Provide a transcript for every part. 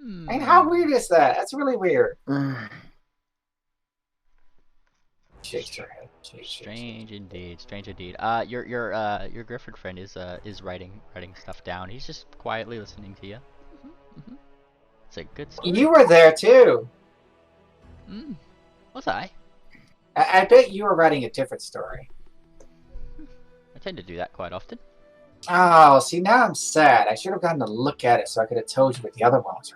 And how weird is that? That's really weird. Shakes her head. Strange indeed. Strange indeed. Your Griffin friend is writing stuff down. He's just quietly listening to you. It's a good story. You were there too. Was I? I bet you were writing a different story. I tend to do that quite often. Oh, see, now I'm sad. I should have gotten to look at it so I could have told you what the other one was.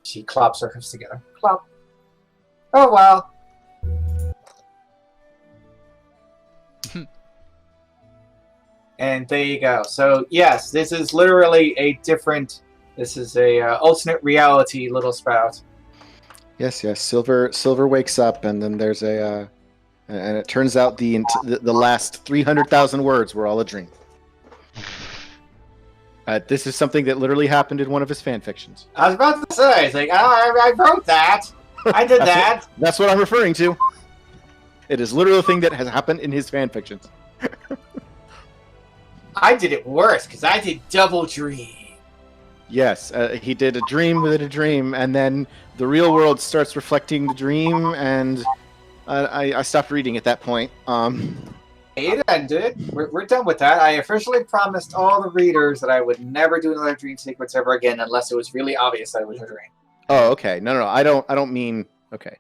She clops her hips together. Clop. Oh, well. And there you go. So, yes, this is literally a different... This is a alternate reality little spout. Yes. Silver wakes up, and then there's a... and it turns out the last 300,000 words were all a dream. This is something that literally happened in one of his fan fictions. I was about to say, it's like, I wrote that. I did that. That's what I'm referring to. It is literally a thing that has happened in his fan fictions. I did it worse, because I did Double Dream. Yes, he did a dream within a dream, and then the real world starts reflecting the dream, and I stopped reading at that point. It ended. We're done with that. I officially promised all the readers that I would never do another dream sequence ever again unless it was really obvious that it was a dream. Oh, okay. No. I don't mean okay.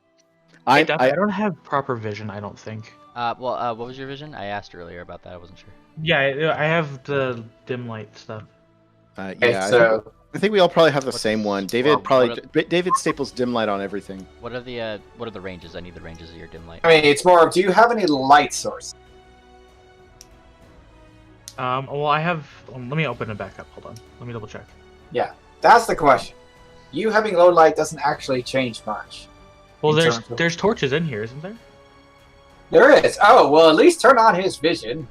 I don't have proper vision. I don't think. What was your vision? I asked earlier about that. I wasn't sure. Yeah, I have the dim light stuff. Yeah. So I think we all probably have the same one. David well, David staples dim light on everything. What are the ranges? I need the ranges of your dim light. I mean, it's more of, do you have any light source? Well, I have. Let me open it back up. Hold on. Let me double check. Yeah, that's the question. You having low light doesn't actually change much. Well, there's torches in here, isn't there? There is. Oh, well, at least turn on his vision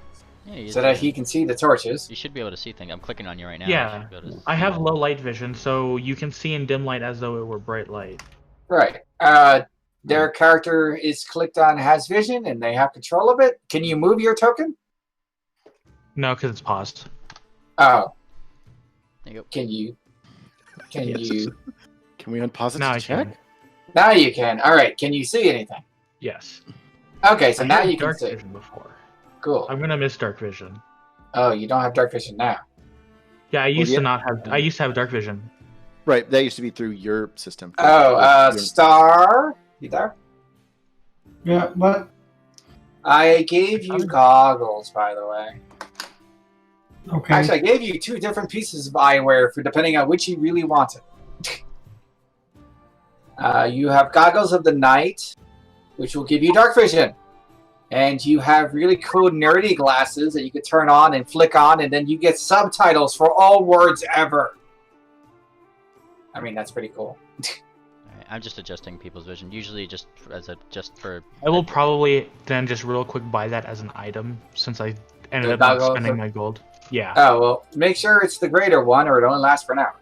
Yeah, so that he can see the torches. You should be able to see things. I'm clicking on you right now. Yeah, I have low light vision, so you can see in dim light as though it were bright light. Right. Their character is clicked on has vision, and they have control of it. Can you move your token? No, because it's paused. Oh. There you go. Can you? Can Yes. you? Can we unpause it Now to I check? can. Now you can. All right. Can you see anything? Yes. Okay, so I now had you can dark see. vision before. Cool. I'm gonna miss dark vision. Oh, you don't have dark vision now. Yeah, I used yeah. to not have. I used to have dark vision. Right, that used to be through your system. Oh, Star, you there? Yeah, what? I gave you goggles, by the way. Okay. Actually, I gave you 2 different pieces of eyewear for depending on which you really wanted. You have goggles of the night, which will give you dark vision. And you have really cool nerdy glasses that you can turn on and flick on, and then you get subtitles for all words ever. I mean, that's pretty cool. Alright, I'm just adjusting people's vision. Usually just for. I will probably then just real quick buy that as an item since I ended The up not goggles spending are- my gold. Yeah. Oh, well, make sure it's the greater one or it only lasts for an hour.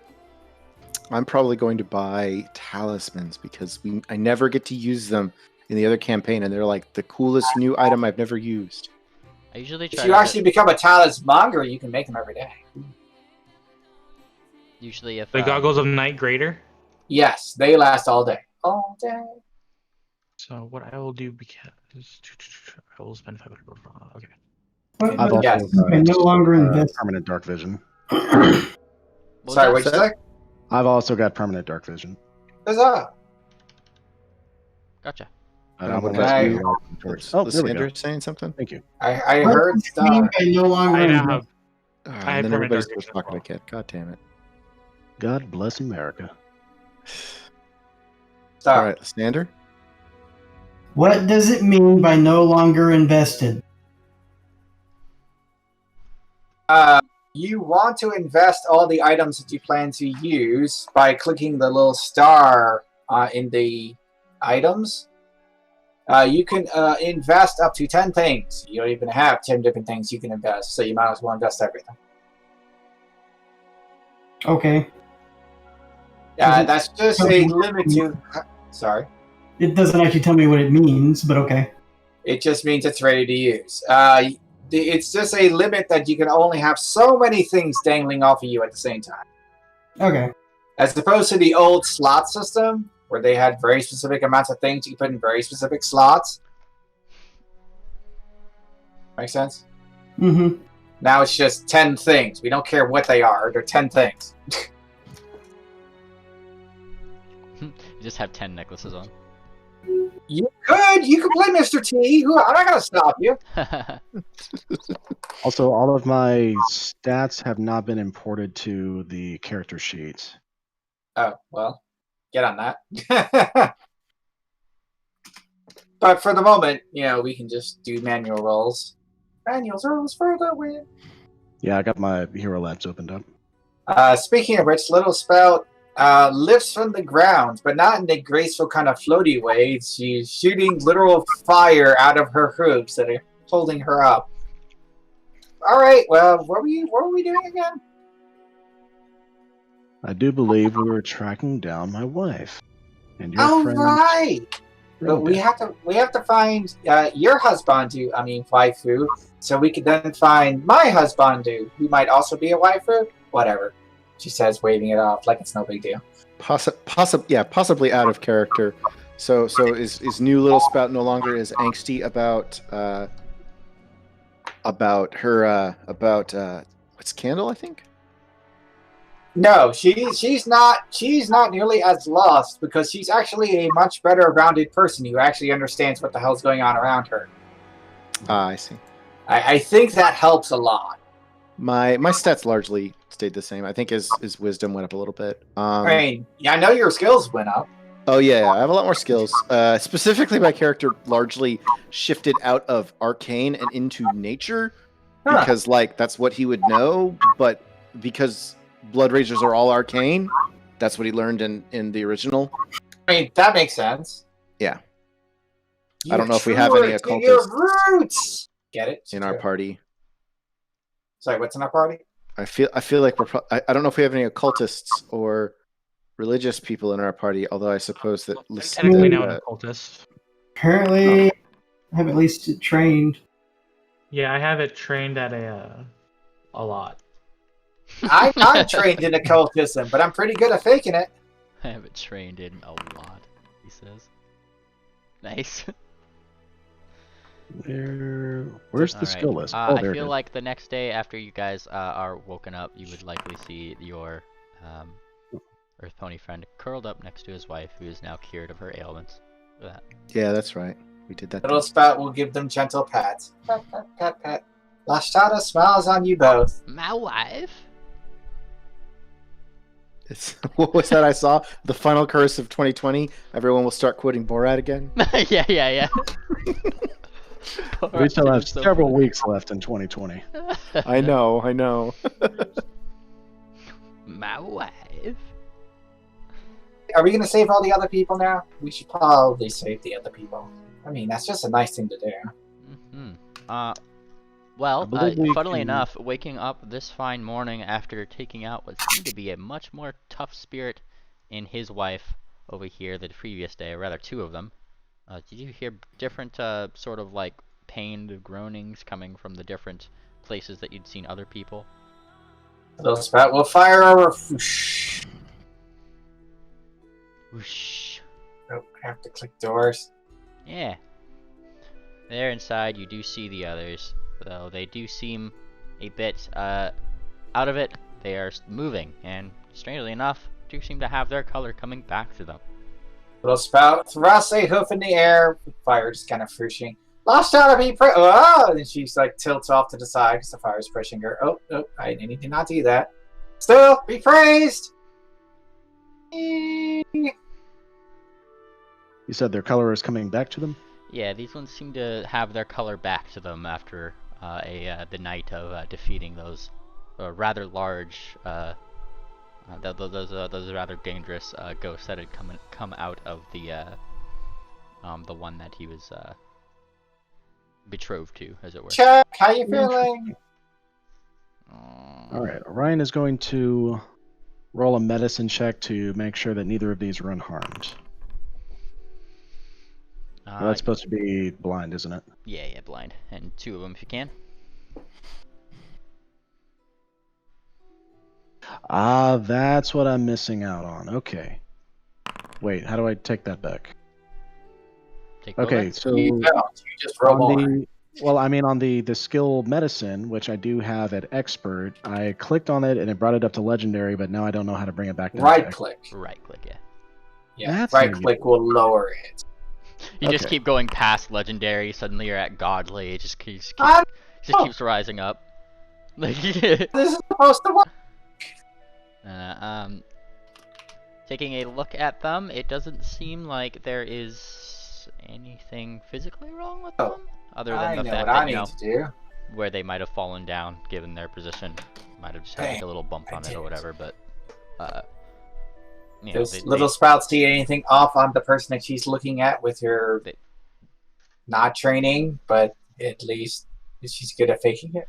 I'm probably going to buy talismans because I never get to use them in the other campaign, and they're like the coolest new item I've never used. I usually try. If you actually become a talismonger, you can make them every day. Usually, if The goggles of night greater. Yes, they last all day. All day. So what I will do because I will spend 500 gold. Okay. What? I've also Yes. I no longer invest. permanent dark vision. What was Sorry, that? what'd you say? I've also got permanent dark vision. Huzzah. Gotcha. And Uh, I'm what gonna about use you? torches. Oh, Was there we go. Sandra saying something? Thank you. I What heard does it mean Star. by no longer I now invest? have. And have then permanent everybody's dark vision talking as to Kit. God damn it. God bless America. Star. All right, Sander? What does it mean by no longer invested? You want to invest all the items that you plan to use by clicking the little star in the items. You can invest up to 10 things. You don't even have 10 different things you can invest, so you might as well invest everything. Okay. That's just a limit to... Sorry. It doesn't actually tell me what it means, but okay. It just means it's ready to use. It's just a limit that you can only have so many things dangling off of you at the same time. Okay. As opposed to the old slot system, where they had very specific amounts of things you put in very specific slots. Make sense? Mm-hmm. Now it's just 10 things. We don't care what they are. They're 10 things. You just have 10 necklaces on. You could play Mr. T. I'm not going to stop you. Also, all of my stats have not been imported to the character sheet. Oh, well, get on that. But for the moment, we can just do manual rolls. Manual rolls for the win. Yeah, I got my hero labs opened up. Speaking of which, Little Spout lifts from the ground, but not in a graceful kind of floaty way. She's shooting literal fire out of her hooves that are holding her up. All right, well, what were we doing again? I do believe we were tracking down my wife and your All friend. right. But we have to find your husbandu, waifu, so we could then find my husbandu, who might also be a waifu. Whatever, she says, waving it off like it's no big deal. Possibly out of character. So is new Little Spout no longer as angsty about her what's Candle, I think? No, she's not nearly as lost because she's actually a much better rounded person who actually understands what the hell's going on around her. I see. I think that helps a lot. My stats largely stayed the same. I think his wisdom went up a little bit. I know your skills went up. Oh yeah, I have a lot more skills. Specifically, my character largely shifted out of arcane and into nature because that's what he would know. But because Blood Ragers are all arcane, that's what he learned in the original. That makes sense. Yeah. I don't know if we have any occultists your roots. Get it? in our party. Sorry, what's in our party? I feel like I don't know if we have any occultists or religious people in our party. Although I suppose that Technically now an occultist. Apparently, I have at least trained. Yeah, I have it trained at a lot. I'm not trained in occultism, but I'm pretty good at faking it. I have it trained in a lot, he says. Nice. Where's the skill list? I There it feel is. like the next day after you guys are woken up, you would likely see your Earth Pony friend curled up next to his wife, who is now cured of her ailments. Yeah, that's right. We did that. Little Spout will give them gentle pats. Pat, pat, pat, pat. Lashtada smiles on you both. My wife? What was that I saw? The final curse of 2020. Everyone will start quoting Borat again. yeah. We still have several weeks left in 2020. I know. My wife. Are we going to save all the other people now? We should probably save the other people. That's just a nice thing to do. Well, believe we funnily can- enough, waking up this fine morning after taking out what seemed to be a much more tough spirit in his wife over here the previous day, or rather two of them, did you hear different sort of like pained groanings coming from the different places that you'd seen other people? Little Spout will fire over. Whoosh. Whoosh. Oh, I have to click doors. Yeah. There inside you do see the others, though they do seem a bit out of it. They are moving, and strangely enough, do seem to have their color coming back to them. Little Spout thrusts a hoof in the air. Fire just kind of pushing. Lost out of me. Oh! And she's like tilts off to the side because the fire is pushing her. Oh, I did not do that. Still, be praised! You said their color is coming back to them? Yeah, these ones seem to have their color back to them after the night of defeating those rather large, those rather dangerous ghosts that had come out of the one that he was betrothed to, as it were. Chuck, how you feeling? All right, Orion is going to roll a medicine check to make sure that neither of these are unharmed. Well, that's supposed to be blind, isn't it? Yeah, blind. And two of them if you can. Ah, that's what I'm missing out on. Okay. Wait, how do I take that back? Take Okay, over. so You don't. You just roll more. on the skill medicine, which I do have at expert, I clicked on it and it brought it up to legendary, but now I don't know how to bring it back down. Right click. Right click, yeah. Yeah, That's right how you click do will lower it. You just Okay. keep going past legendary. Suddenly you're at godly. It I just keeps rising up. Like, This is supposed to work. taking a look at them, it doesn't seem like there is anything physically wrong with them, other I than the know fact what that I need to do. where they might have fallen down, given their position, might have just had like Bang. a little bump I on it did or it. whatever. But you know, Does Little Sprout see anything off on the person that she's looking at with her They- not training, but at least she's good at faking it?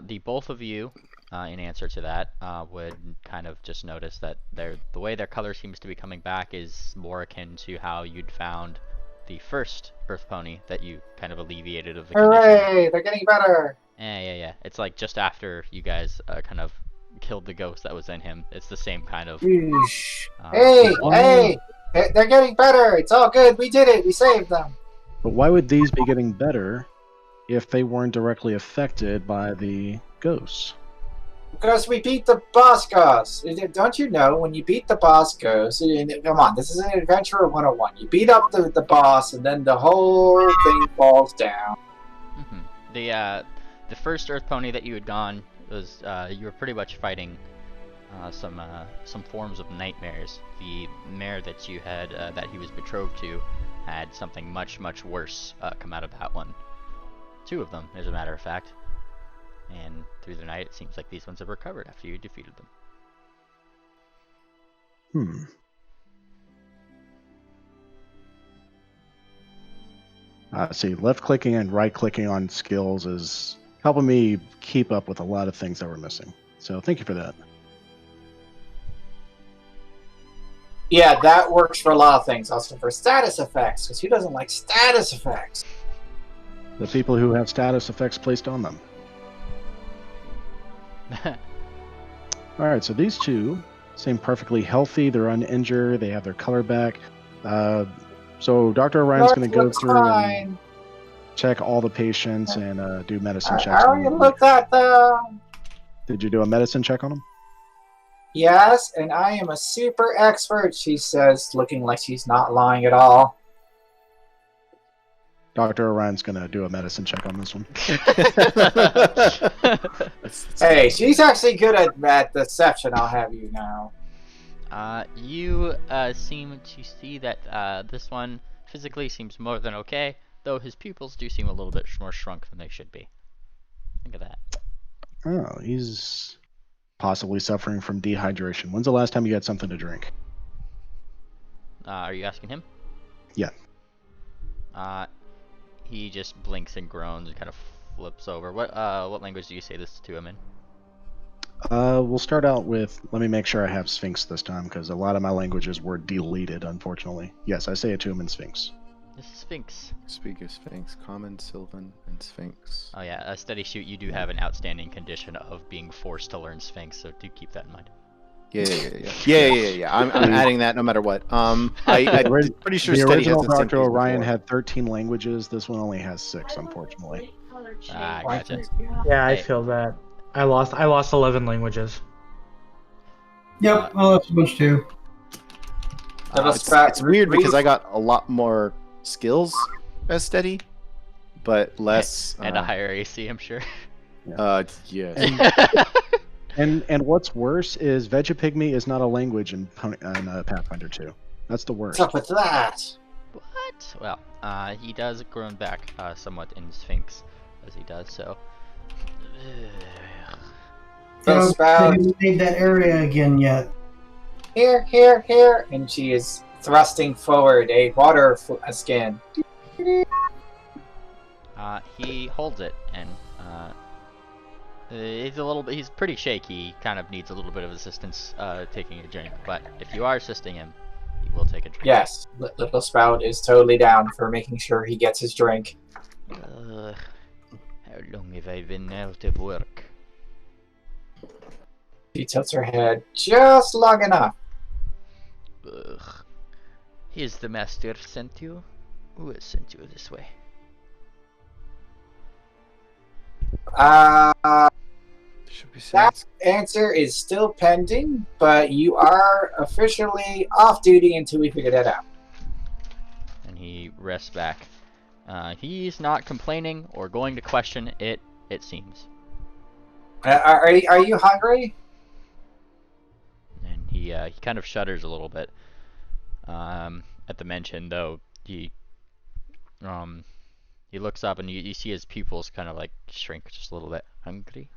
the both of you, in answer to that, would kind of just notice that the way their color seems to be coming back is more akin to how you'd found the first Earth Pony that you kind of alleviated of the condition. Hooray! They're getting better. Yeah. It's like just after you guys kind of killed the ghost that was in him. It's the same kind of. Yeesh. Uh, Hey! They're getting better. It's all good. We did it. We saved them. But why would these be getting better if they weren't directly affected by the ghosts? Because we beat the boss ghost. Don't you know, when you beat the boss ghost, come on, this is an Adventurer 101. You beat up the boss, and then the whole thing falls down. The first Earth Pony that you had gone was you were pretty much fighting some forms of nightmares. The mare that you had that he was betrothed to had something much worse come out of that one. 2 of them, as a matter of fact. And through the night, it seems like these ones have recovered after you defeated them. See, left clicking and right clicking on skills is helping me keep up with a lot of things that were missing. So thank you for that. Yeah, that works for a lot of things. Also for status effects, because who doesn't like status effects? The people who have status effects placed on them. All right, so these two seem perfectly healthy. They're uninjured. They have their color back. So Dr. Orion's going to go Looks through and fine. check all the patients and do medicine I checks. on already them. looked at them. Did you do a medicine check on them? Yes, and I am a super expert, she says, looking like she's not lying at all. Dr. Orion's going to do a medicine check on this one. Hey, she's actually good at deception, I'll have you know. You seem to see that this one physically seems more than okay, though his pupils do seem a little bit more shrunk than they should be. Think of that. Oh, he's possibly suffering from dehydration. When's the last time you had something to drink? Are you asking him? Yeah. He just blinks and groans and kind of flips over. What language do you say this to him in? We'll start out with, let me make sure I have Sphinx this time, because a lot of my languages were deleted, unfortunately. Yes, I say it to him in Sphinx. This is Sphinx. Speaker Sphinx, Common, Sylvan, and Sphinx. Oh yeah, a steady shoot. You do have an outstanding condition of being forced to learn Sphinx, so do keep that in mind. Yeah. I'm adding that no matter what. I'm pretty sure The Steady original hasn't sent Dr. these Orion before. had 13 languages. This one only has 6, unfortunately. Gotcha. Yeah, I Hey. feel that. I lost 11 languages. Yep, I lost a bunch too. It's weird because I got a lot more skills as Steady, but less. And a higher AC, I'm sure. Yes. And what's worse is Vegapygmy is not a language in Pathfinder 2. That's the worst. What's up with that? What? Well, he does groan back somewhat in Sphinx, as he does so. Little They Sprout, haven't made that area again yet. here, and she is thrusting forward a water skin. He holds it, and he's pretty shaky. He kind of needs a little bit of assistance taking a drink, but if you are assisting him, he will take a drink. Yes, Little Sprout is totally down for making sure he gets his drink. How long have I been out of work? She tilts her head just long enough. Ugh. Is the master sent you? Who has sent you this way? Should be That answer is still pending, but you are officially off duty until we figure that out. And he rests back. He's not complaining or going to question it, it seems. Are you hungry? And he kind of shudders a little bit at the mention, though he looks up and you see his pupils kind of like shrink just a little bit. Hungry?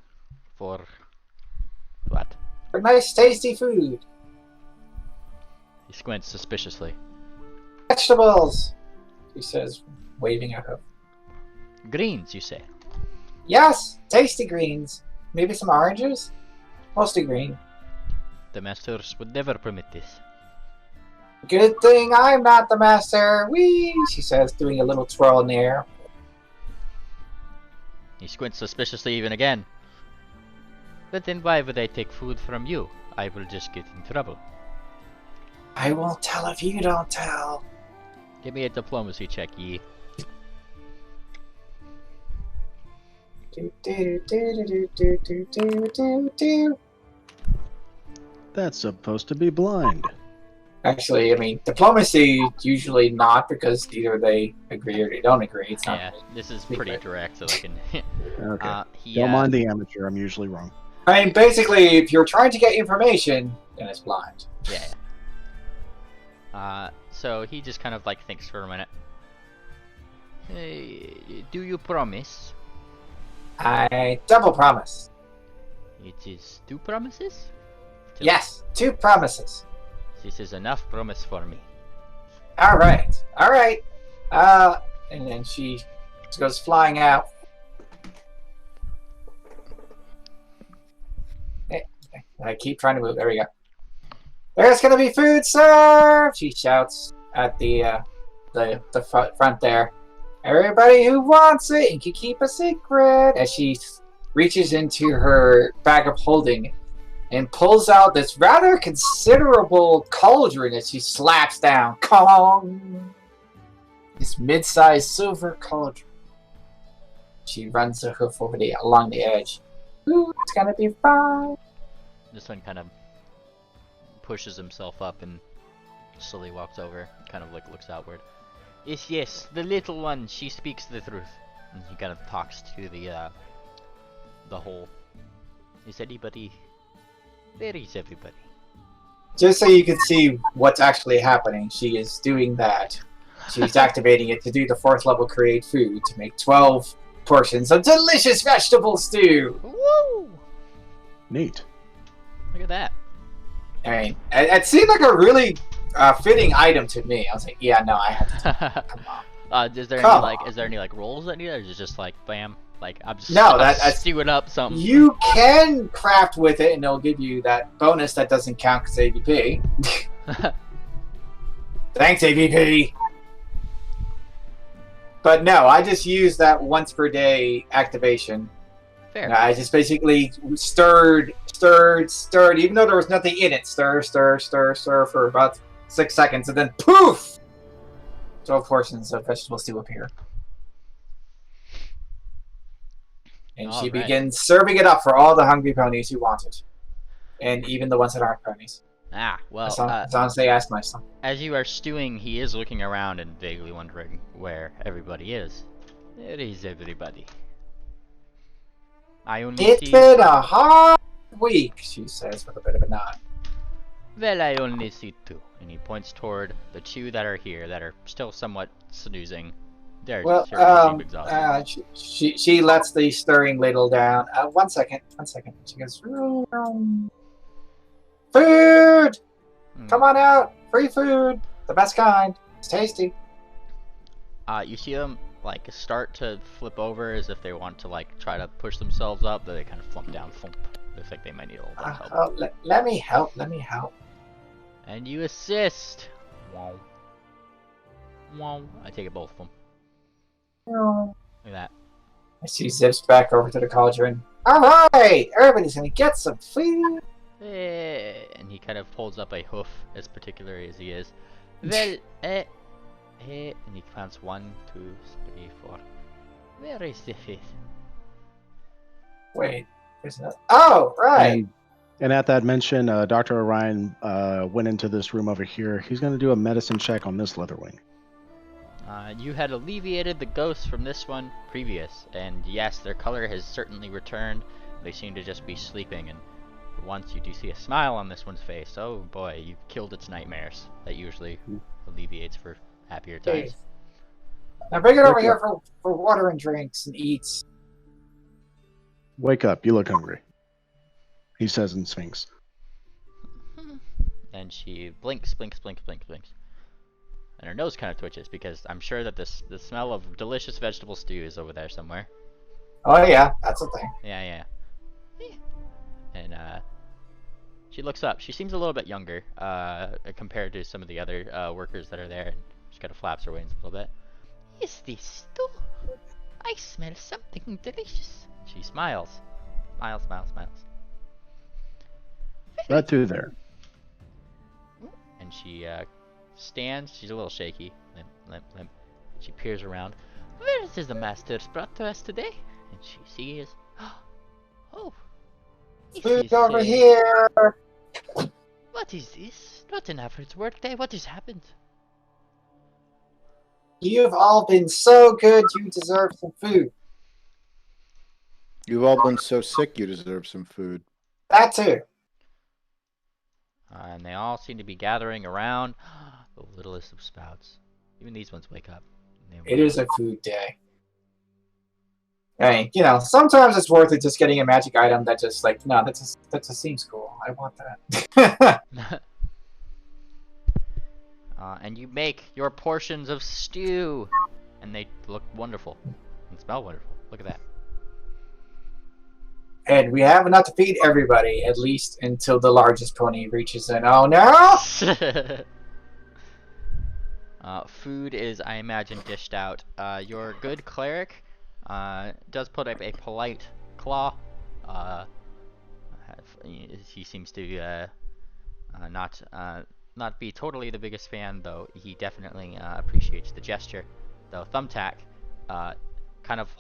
For what? For nice, tasty food. He squints suspiciously. Vegetables, she says, waving at her. Greens, you say? Yes, tasty greens. Maybe some oranges? Mostly green. The masters would never permit this. Good thing I'm not the master. Whee, she says, doing a little twirl in the air. He squints suspiciously even again. But then why would I take food from you? I will just get in trouble. I won't tell if you don't tell. Give me a diplomacy check, ye. Do, do, do, do, do, do, do, do, do. That's supposed to be blind. Actually, I mean, diplomacy usually not because either they agree or they don't agree. It's not. Yeah, this is pretty direct, so I can. Okay. He, Don't mind the amateur. I'm usually wrong. I mean, basically, if you're trying to get information, then it's blind. Yeah. So he just kind of like thinks for a minute. Hey, do you promise? I double promise. It is 2 promises? Yes, 2 promises. This is enough promise for me. All right, all right. And then she goes flying out. I keep trying to move. There we go. There's gonna be food served, she shouts at the front there. Everybody who wants it and can keep a secret. As she reaches into her bag of holding and pulls out this rather considerable cauldron that she slaps down. Kong! This mid-sized silver cauldron. She runs the hoof over along the edge. Ooh, it's gonna be fine. This one kind of pushes himself up and slowly walks over, kind of like looks outward. Yes, the little one, she speaks the truth. And he kind of talks to the hole. Is anybody... Where is everybody? Just so you can see what's actually happening, she is doing that. She's activating it to do the 4th level create food to make 12 portions of delicious vegetable stew. Woo! Neat. Look at that. I mean, it seemed like a really fitting item to me. I was like, yeah, no, I have to. Come on. Is there Come any like rolls that need, or is it just like bam? Like I'm just No, I'm that's stewing up something. You can craft with it, and it'll give you that bonus that doesn't count because AVP. Thanks, AVP. But no, I just use that once per day activation. Fair. I just basically stirred, even though there was nothing in it. Stir for about 6 seconds, and then poof! 12 portions of vegetable stew appear. And she All right. begins serving it up for all the hungry ponies who want it. And even the ones that aren't ponies. Ah, well, As long as they ask nicely. as you are stewing, he is looking around and vaguely wondering where everybody is. Where is everybody? I only It's see... been a hard week, she says with a bit of a nod. Well, I only see 2. And he points toward the 2 that are here, that are still somewhat snoozing. They're Well, certainly seem exhausted. she lets the stirring ladle down. 1 second. She goes, food! Come on out! Free food! The best kind. It's tasty. You see them like start to flip over as if they want to like try to push themselves up, but they kind of flump down. Thump. Looks like they might need a little bit of help. Let me help. And you assist. Wow. Wow. I take it both of them. Look at that. She zips back over to the cauldron. Alright! Everybody's gonna get some food. And he kind of holds up a hoof, as particular as he is. Well, and he counts 1, 2, 3, 4. Where is the fifth? Wait, there's no. Oh, right. And at that mention, Dr. Orion went into this room over here. He's going to do a medicine check on this Leatherwing. You had alleviated the ghosts from this one previous, and yes, their color has certainly returned. They seem to just be sleeping, and for once you do see a smile on this one's face. Oh boy, you've killed its nightmares. That usually alleviates for happier times. Now bring it over here for water and drinks and eats. Wake up, you look hungry, he says in Sphinx. And she blinks, blinks, blinks, blinks, blinks. And her nose kind of twitches because I'm sure that the smell of delicious vegetable stew is over there somewhere. Oh yeah, that's a thing. Yeah. And she looks up. She seems a little bit younger compared to some of the other workers that are there. And she kind of flaps her wings a little bit. Is this stew? I smell something delicious. She smiles. Smiles. Right through there. And she stands. She's a little shaky. Limp. She peers around. Where is the master brought to us today? And she sees. Oh. This Food is, over here. What is this? Not an average workday. What has happened? You've all been so good. You deserve some food. You've all been so sick, you deserve some food. That too. And they all seem to be gathering around. The littlest of spouts. Even these ones wake up. It is a food day. Hey, sometimes it's worth it just getting a magic item that just that just seems cool. I want that. And you make your portions of stew, and they look wonderful and smell wonderful. Look at that. And we have enough to feed everybody, at least until the largest pony reaches in. Oh no! Food is, I imagine, dished out. Your good cleric does put up a polite claw. He seems to not be totally the biggest fan, though he definitely appreciates the gesture. Though Thumbtack kind of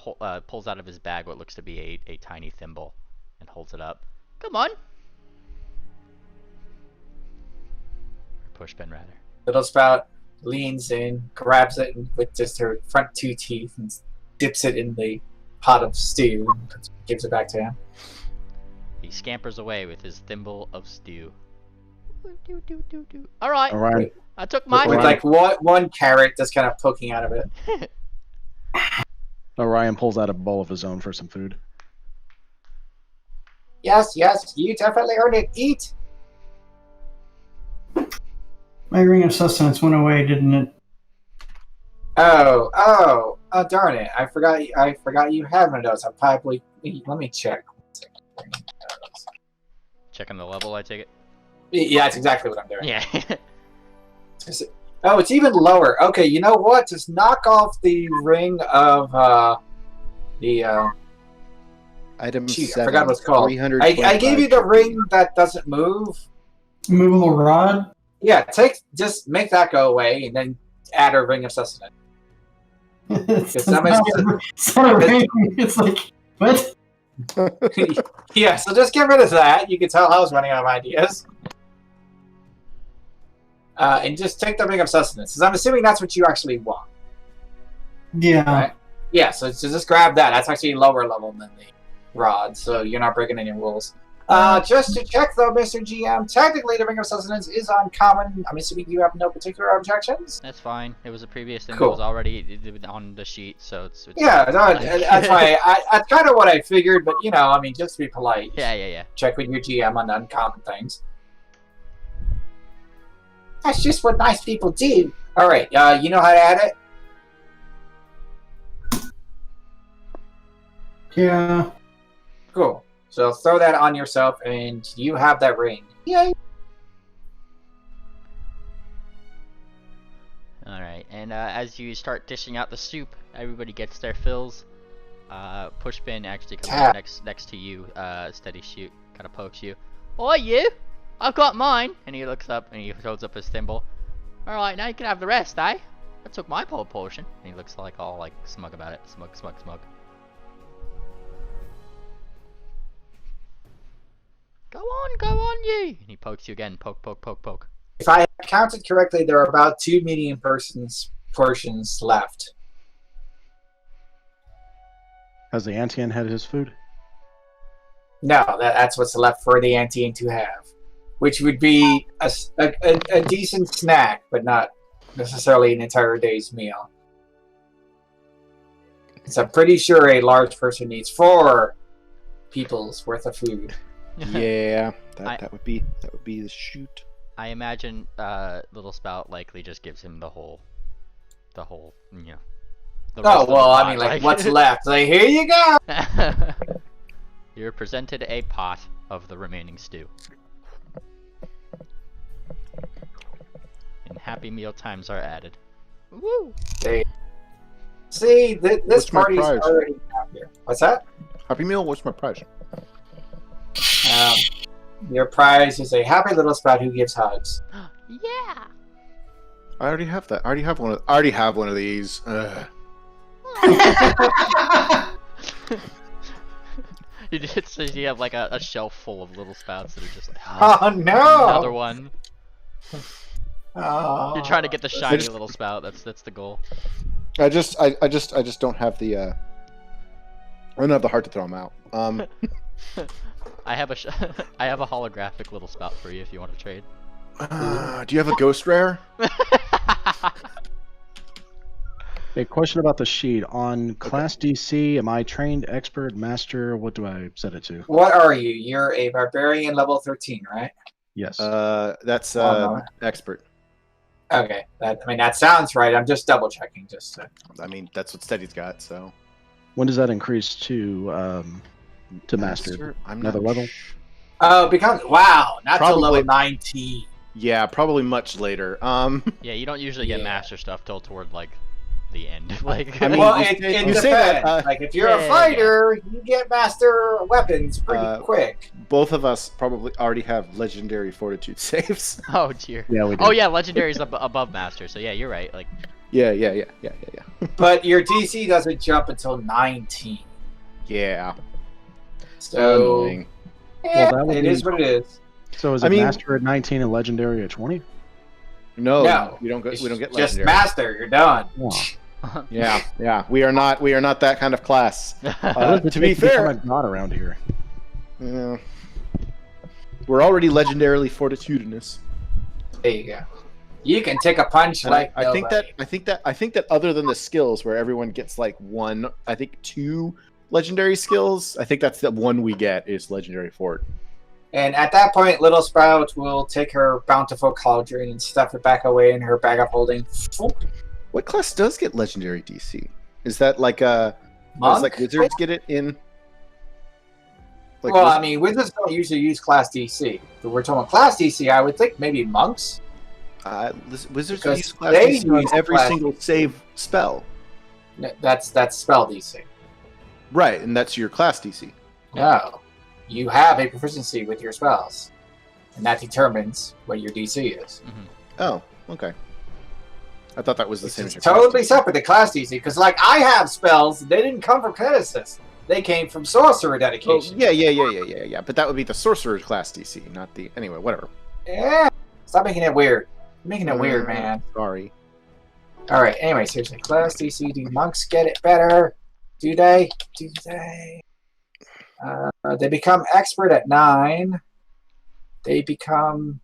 pulls out of his bag what looks to be a tiny thimble and holds it up. Come on! Or Pushpin, rather. Little Spout leans in, grabs it with just her front 2 teeth, and dips it in the pot of stew, and gives it back to him. He scampers away with his thimble of stew. Alright, Orion, I took mine. With like one carrot just kind of poking out of it. Orion pulls out a bowl of his own for some food. Yes, you definitely earned it. Eat. My ring of sustenance went away, didn't it? Oh, darn it. I forgot you have one of those. I'll probably... Let me check. Checking the level, I take it? Yeah, that's exactly what I'm doing. Yeah. Oh, it's even lower. Okay, you know what? Just knock off the ring of the Item Gee, 7. I forgot what it's called. 325 I gave you the ring that doesn't move. Movable rod? Yeah, just make that go away and then add a ring of sustenance. It's I'm it's not a ring. It's like, what? Yeah, so just get rid of that. You can tell I was running out of ideas. And just take the ring of sustenance, because I'm assuming that's what you actually want. Yeah. Right? Yeah, so just grab that. That's actually lower level than the rod, so you're not breaking any rules. Just to check though, Mr. GM, technically the ring of sustenance is uncommon. I'm assuming you have no particular objections? That's fine. It was a previous thing Cool. that was already on the sheet, so it's Yeah, no, that's why. That's kind of what I figured, but just to be polite. Yeah. Check with your GM on uncommon things. That's just what nice people do. Alright, you know how to add it? Yeah. Cool. So throw that on yourself, and you have that ring. Yay! Alright, and as you start dishing out the soup, everybody gets their fills. Pushpin actually comes up next to you, steady shoot, kind of pokes you. Oi, you! I've got mine! And he looks up and he holds up his thimble. Alright, now you can have the rest, eh? I took my whole portion. And he looks like all like smug about it. Smug, smug, smug. Go on, you! And he pokes you again. Poke, poke, poke, poke. If I counted correctly, there are about 2 medium portions left. Has the Antian had his food? No, that's what's left for the Antian to have, which would be a decent snack, but not necessarily an entire day's meal. Because I'm pretty sure a large person needs 4 people's worth of food. Yeah, that would be the shoot. I imagine Little Spout likely just gives him the whole, you know. The rest Oh, of the well, I pot, mean, like, what's left? Like, here you go! You're presented a pot of the remaining stew. And Happy Meal times are added. Woo! See, this What's my party's prize? already happier. What's that? Happy Meal, what's my prize? Your prize is a happy little sprout who gives hugs. Yeah! I already have that. I already have one of these. You did so you have like a shelf full of little spouts that are just like, oh, Oh no! another one. Oh. You're trying to get the shiny little spout. That's the goal. I just don't have the. I don't have the heart to throw them out. I have I have a holographic little spout for you if you want to trade. Do you have a ghost rare? A question about the sheet. On class DC, am I trained, expert, master? What do I set it to? What are you? You're a barbarian level 13, right? Yes. That's no. expert. Okay. That sounds right. I'm just double checking. I mean, that's what Steady's got. So When does that increase to master? I'm Another not level? Oh, wow, not till Probably- level 19. Yeah, probably much later. Yeah, you don't usually get Yeah. master stuff till toward like the end. Like I mean, Well, you it say that, depends. Like, if you're yeah, a yeah, fighter, you get master weapons pretty quick. both of us probably already have legendary fortitude saves. oh dear. Yeah, we do. Oh yeah, legendary is above master. So yeah, you're right. Like Yeah. But your DC doesn't jump until 19. Yeah. So, Annoying. yeah, Well, that would it be- is what it is. So is I it mean- master at 19 and legendary at 20? No, we don't It's get just legendary. master. You're done. Yeah. Yeah. We are not that kind of class. What does it To be take become fair, a god around here. yeah. We're already legendarily fortitudinous. There you go. You can take a punch And like I think nobody. that other than the skills where everyone gets like 2 legendary skills, I think that's the one we get is legendary fort. And at that point, Little Sprout will take her bountiful cauldron and stuff it back away in her bag of holding. What class does get legendary DC? Is that like Monk? like wizards get it in? Like Well, I wizards- mean, wizards don't usually use class DC. But we're talking class DC, I would think maybe monks. wizards because use class they DC on use every class- single save spell. That's spell DC. Right, and that's your class DC. No. You have a proficiency with your spells. And that determines what your DC is. Oh, okay. I thought that was the same as It's your totally class DC. separate to class DC. Because, like, I have spells, they didn't come from Kinesis. They came from sorcerer Oh, dedication. yeah. But that would be the sorcerer's class DC, not the anyway. Whatever. Yeah. Stop making it weird. You're making it weird, man. Sorry. Alright, anyway, seriously. Class DC, do monks get it better? Do they? Do they? They become expert at 9. They become...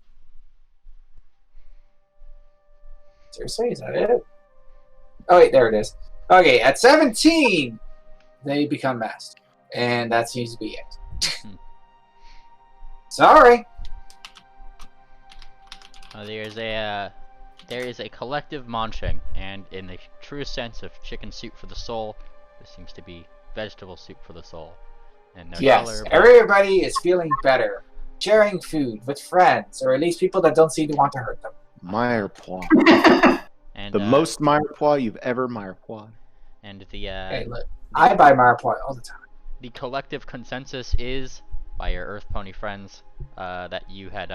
Seriously, is that it? Oh, wait, there it is. Okay, at 17, they become master. And that seems to be it. Sorry. There is a collective munching, and in the true sense of chicken soup for the soul, this seems to be vegetable soup for the soul. And no Yes, color, but- everybody is feeling better. Sharing food with friends, or at least people that don't seem to want to hurt them. Mirepoix. and The most Mirepoix you've ever Mirepoix. and the Hey, look, I buy Mirepoix all the time. the collective consensus is by your Earth Pony friends that you had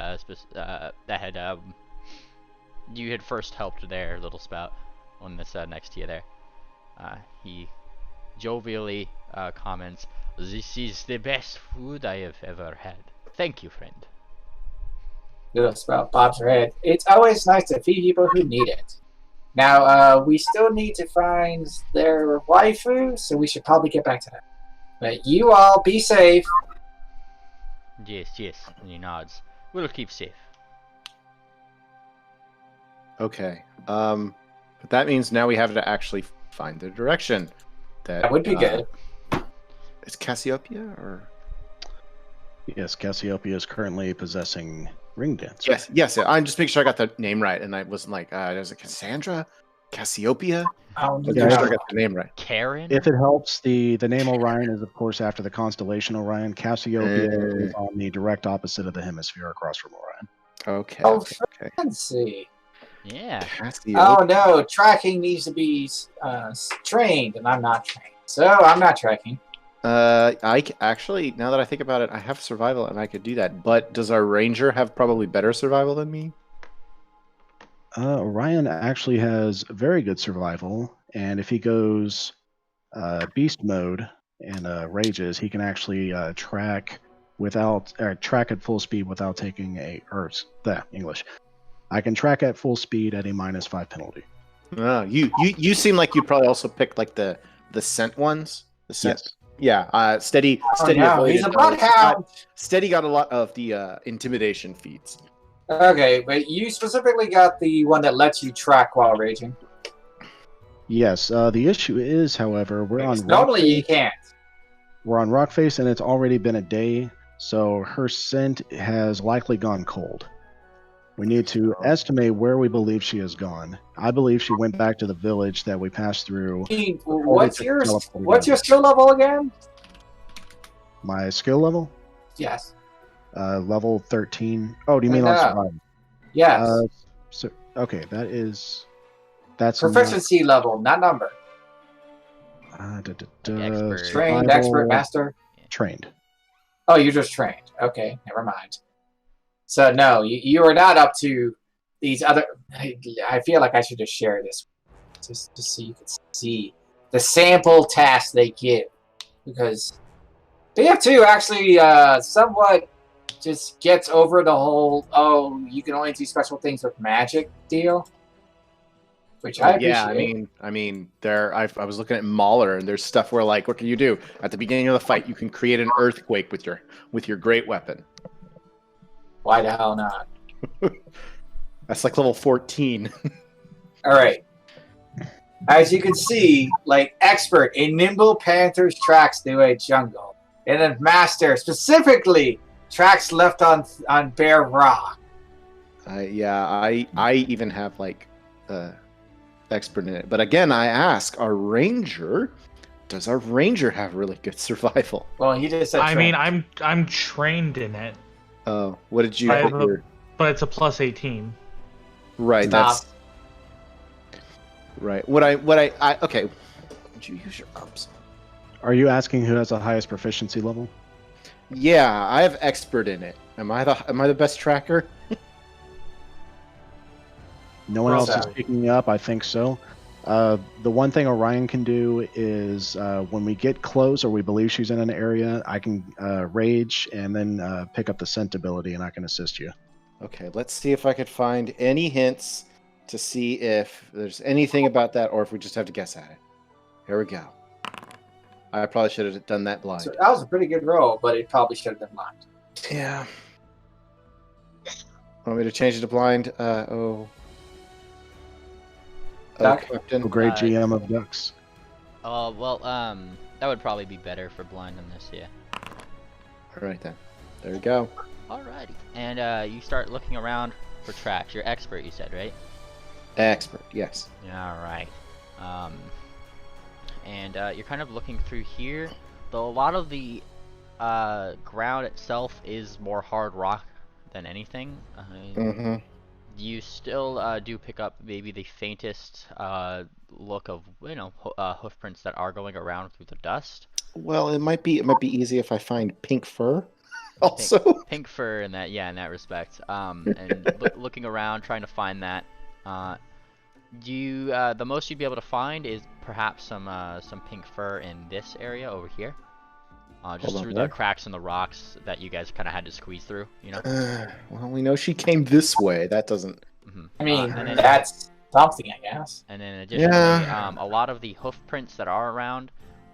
you had first helped their little spout on this next to you there. He jovially comments, "This is the best food I have ever had. Thank you, friend." Little spout bobs her head. It's always nice to feed people who need it. Now, we still need to find their waifu, so we should probably get back to that. But you all be safe. Yes, yes, and he nods. We'll keep safe. Okay. But that means now we have to actually find the direction. That would be good. Is Cassiopeia or? Yes, Cassiopeia is currently possessing Ring Dancer. Yes. I'm just making sure I got the name right, and I wasn't like, is it Cassandra? Cassiopeia? Oh, Just Yeah. make sure I got the name right. Karen? If it helps, the name Orion is, of course, after the constellation Orion. Cassiopeia is on the direct opposite of the hemisphere across from Orion. Okay. Oh, Okay. let's see. Yeah. Cassiopeia. Oh no, tracking needs to be trained, and I'm not trained, so I'm not tracking. Actually, now that I think about it, I have survival and I could do that. But does our ranger have probably better survival than me? Orion actually has very good survival, and if he goes beast mode and rages, he can actually track at full speed without taking English. I can track at full speed at a -5 penalty. You seem like you'd probably also pick like the scent ones. The scent. Yes. Yeah. Steady. Oh, Steady. no, avoided he's a those. bloodhound. Steady got a lot of the intimidation feats. Okay, but you specifically got the one that lets you track while raging. Yes. The issue is, however, Normally you can't. We're on Rockface, and it's already been a day, so her scent has likely gone cold. We need to estimate where we believe she has gone. I believe she went back to the village that we passed through. What's your skill level again? My skill level? Yes. Level 13. Oh, do you mean No. on survival? Yes. Okay, that's Proficiency level, not number. Expert. Trained, expert, master. Trained. Oh, you're just trained. Okay, never mind. So no, you are not up to these other. I feel like I should just share this, just so you can see the sample tasks they give, because BF2 actually somewhat just gets over the whole you can only do special things with magic deal, which I appreciate. Yeah, I mean, I was looking at Mauler, and there's stuff where like, what can you do at the beginning of the fight? You can create an earthquake with your great weapon. Why the hell not? That's like level 14. All right. As you can see, like expert, a nimble panther's tracks through a jungle, and then master specifically tracks left on bare rock. I even have like expert in it. But again, I ask, does our ranger have really good survival? Well, he just said. I mean, I'm trained in it, Oh, what did you? but it's a plus 18. Right, Stop. that's right. What I okay. Would you use your arms? Are you asking who has the highest proficiency level? Yeah, I have expert in it. Am I the best tracker? No one Well else is done. picking up. I think so. The one thing Orion can do is when we get close or we believe she's in an area, I can rage and then pick up the scent ability, and I can assist you. Okay, let's see if I could find any hints to see if there's anything about that, or if we just have to guess at it. Here we go. I probably should have done that blind. So that was a pretty good roll, but it probably should have been blind. Yeah. Want me to change it to blind? Duck. Captain. Great GM of Ducks. Well, that would probably be better for blind than this, yeah. All right then. There we go. Alrighty. And you start looking around for tracks. You're expert, you said, right? Expert. Yes. Alright. And you're kind of looking through here. Though a lot of the ground itself is more hard rock than anything. Mm-hmm. You still do pick up maybe the faintest look of hoof prints that are going around through the dust. Well, it might be easy if I find pink fur. Also, Pink fur in that, yeah, in that respect. And looking around, trying to find that. The most you'd be able to find is perhaps some pink fur in this area over here. Just Hold on, through where? the cracks in the rocks that you guys kind of had to squeeze through, you know? well, we know she came this way. That doesn't. I mean, and then- that's something, I guess. And then additionally, Yeah. a lot of the hoof prints that are around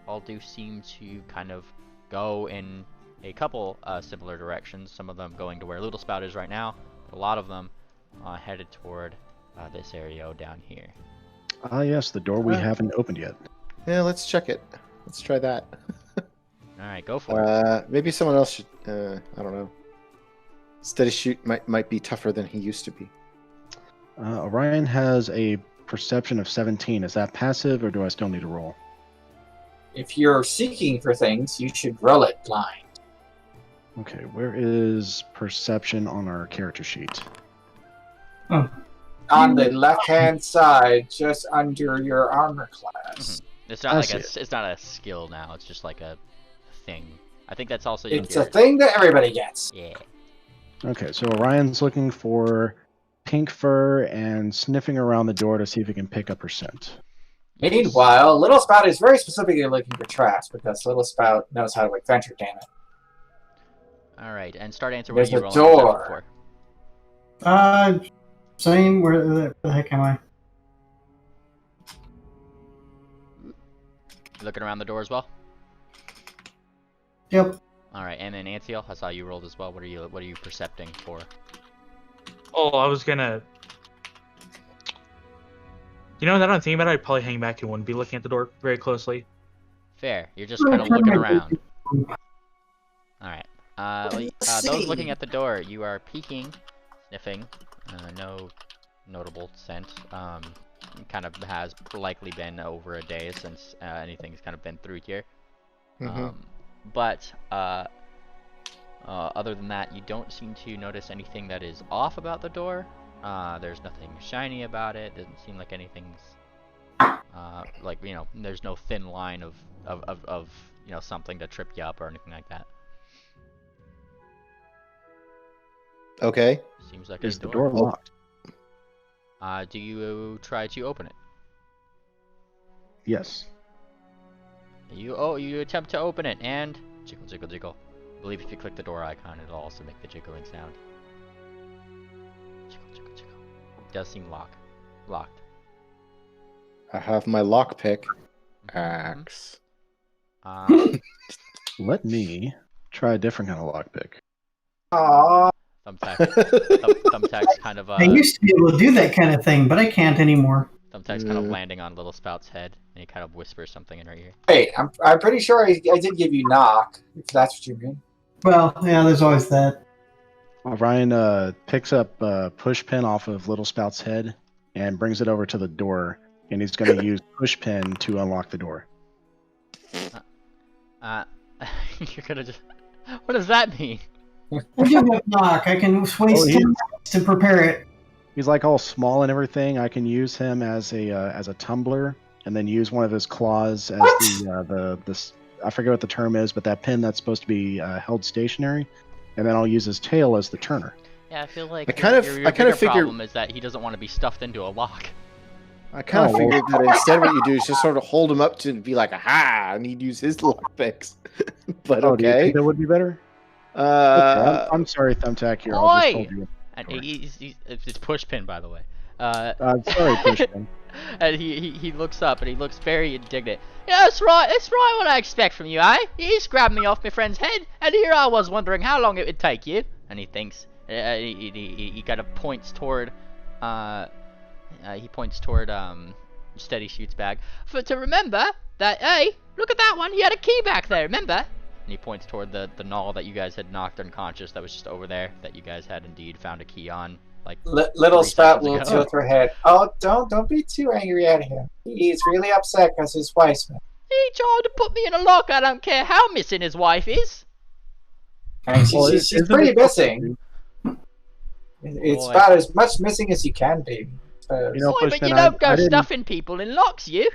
all do seem to kind of go in a couple similar directions. Some of them going to where Little Spout is right now. But a lot of them headed toward this area down here. Ah, yes, the door we Ah. haven't opened yet. Yeah, let's check it. Let's try that. All right, go for it. Maybe someone else should. I don't know. Steady shoot might be tougher than he used to be. Orion has a perception of 17. Is that passive, or do I still need to roll? If you're seeking for things, you should roll it blind. Okay, where is perception on our character sheet? On the left-hand side, just under your armor class. It's not I like see it's not a skill now. It's just like a thing. I think that's also It's your, a thing that everybody gets. Yeah. Okay, so Orion's looking for pink fur and sniffing around the door to see if he can pick up her scent. Meanwhile, Little Spout is very specifically looking for traps because Little Spout knows how to adventure, damn it. All right, and start answer. What are There's you a rolling door. perception for? Same. Where the heck am I? Looking around the door as well. Yep. All right, and then Antiel, I saw you rolled as well. What are you percepting for? Oh, I was gonna. You know, now that I'm thinking about it, I'd probably hang back and wouldn't be looking at the door very closely. Fair. You're just kind of looking around. All right. Those looking at the door, you are peeking, sniffing. No notable scent. Kind of has likely been over a day since anything's kind of been through here. But other than that, you don't seem to notice anything that is off about the door. There's nothing shiny about it. Doesn't seem like anything's like, you know, there's no thin line of you know, something to trip you up or anything like that. Okay. Seems like Is a the door locked? Do you try to open it? Yes. You attempt to open it and jiggle jiggle jiggle. I believe if you click the door icon, it'll also make the jiggling sound. Jiggle jiggle jiggle. It does seem locked. I have my lockpick. Axe. Let me try a different kind of lockpick. Aww. Thumbtack's kind of I used to be able to do that kind of thing, but I can't anymore. Thumbtack's kind of landing on Little Spout's head, and he kind of whispers something in her ear. Wait, I'm pretty sure I did give you knock, if that's what you mean. Well, yeah, there's always that. Orion picks up a push pin off of Little Spout's head and brings it over to the door, and he's going to use push pin to unlock the door. You're gonna just... What does that mean? I do have knock. I can waste 10 minutes to prepare it. He's like all small and everything. I can use him as a tumbler, and then use one of his claws as the I forget what the term is, but that pin that's supposed to be held stationary, and then I'll use his tail as the turner. Yeah, I feel like I kind of bigger figure- problem is that he doesn't want to be stuffed into a lock. I kind of Oh, well. figured that instead what you do is just sort of hold him up to be like, aha, and he'd use his lockpicks. But Oh, do you okay. think that would be better? Okay, I'm sorry, Thumbtack. Here, I'll just Oi! Oh, hold you. And it's push pin, by the way. Sorry, Pushpin. And he looks up and he looks very indignant. Yeah, that's right what I expect from you, eh? You just grabbed me off my friend's head, and here I was wondering how long it would take you. And he thinks, he kind of points toward, Steady Shoot's bag. To remember that, hey, look at that one, he had a key back there, remember? And he points toward the knoll that you guys had knocked unconscious that was just over there, that you guys had indeed found a key on. Like, Little 3 Spout seconds will ago. tilt her head. Oh, don't be too angry at him. He's really upset because his wife's missing. He tried to put me in a lock, I don't care how missing his wife is. I mean, Well, she's isn't pretty it- missing. It's Boy. about as much missing as you can be. You know, Boy, but Pushpin, you I don't go didn't- stuffing people in locks, you.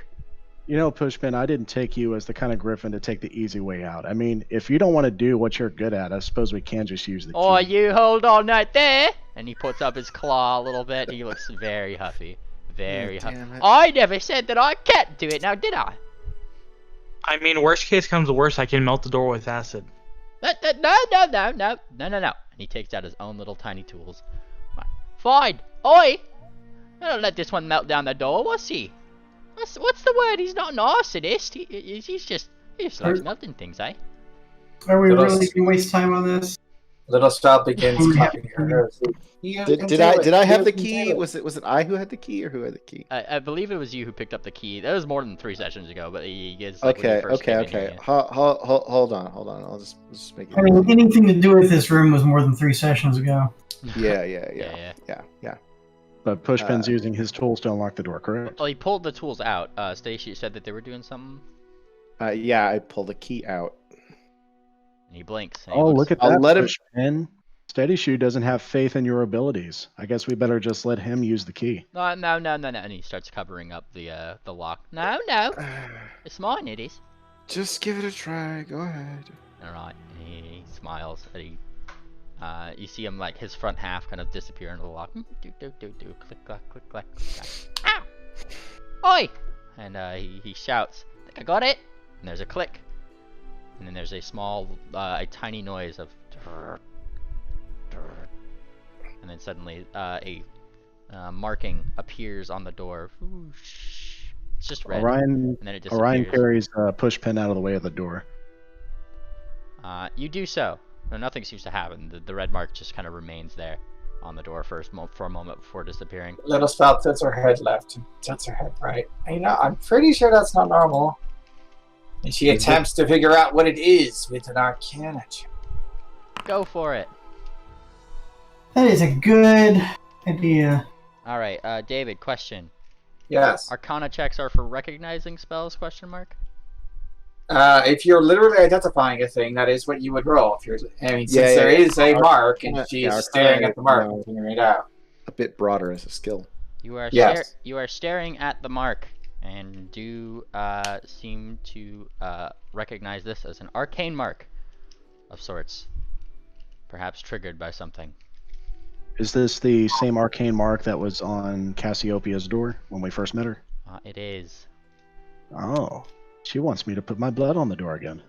You know, Pushpin, I didn't take you as the kind of griffin to take the easy way out. I mean, if you don't want to do what you're good at, I suppose we can just use the Oh, key. you hold on right there! And he puts up his claw a little bit. He looks very huffy. Very huffy. Damn it. I never said that I can't do it now, did I? I mean, worst case comes to worst, I can melt the door with acid. No. And he takes out his own little tiny tools. Fine. Oi! I don't let this one melt down the door, was he? What's the word? He's not an arsonist. He just likes melting things, eh? Are we Little really s- gonna waste time on this? Little Stout begins clapping her hands. Did I have the key? Was it I who had the key, or who had the key? I believe it was you who picked up the key. That was more than 3 sessions ago, but he gets like when you Okay, first came in okay. here. Hold on. I'll just make it. I mean, anything to do with this room was more than 3 sessions ago. Yeah. But Pushpin's using his tools to unlock the door, correct? Well, he pulled the tools out. Stacy said that they were doing something, Yeah, I pulled the key out. and he blinks. And he Oh, looks- look at I'll that, let him- Pushpin. Steady Shoe doesn't have faith in your abilities. I guess we better just let him use the key. No, and he starts covering up the lock. No, it's mine, it is. Just give it a try. Go ahead. Alright, and he smiles, and you see him, like, his front half kind of disappear into the lock. Do, click, clack, click, clack, click, clack. Ow! Oi! And he shouts, think I got it? And there's a click. And then there's a small, a tiny noise of... And then suddenly, a marking appears on the door. Whoosh. It's just red. Orion And then it Orion disappears. carries Pushpin out of the way of the door. You do so. No, nothing seems to happen. The red mark just kind of remains there on the door for a moment before disappearing. Little Stout tilts her head left and tilts her head right. I'm pretty sure that's not normal. And she attempts to figure out what it is with an arcana check. Go for it. That is a good idea. Alright, David, question. Yes. Arcana checks are for recognizing spells, question mark? If you're literally identifying a thing, that is what you would roll. Since Yeah, there yeah. is a mark and Arcana- she's yeah, staring Arcana at the mark is, and figuring it out. A bit broader as a skill. You are Yes. you are staring at the mark and do seem to recognize this as an arcane mark of sorts. Perhaps triggered by something. Is this the same arcane mark that was on Cassiopeia's door when we first met her? It is. Oh, she wants me to put my blood on the door again.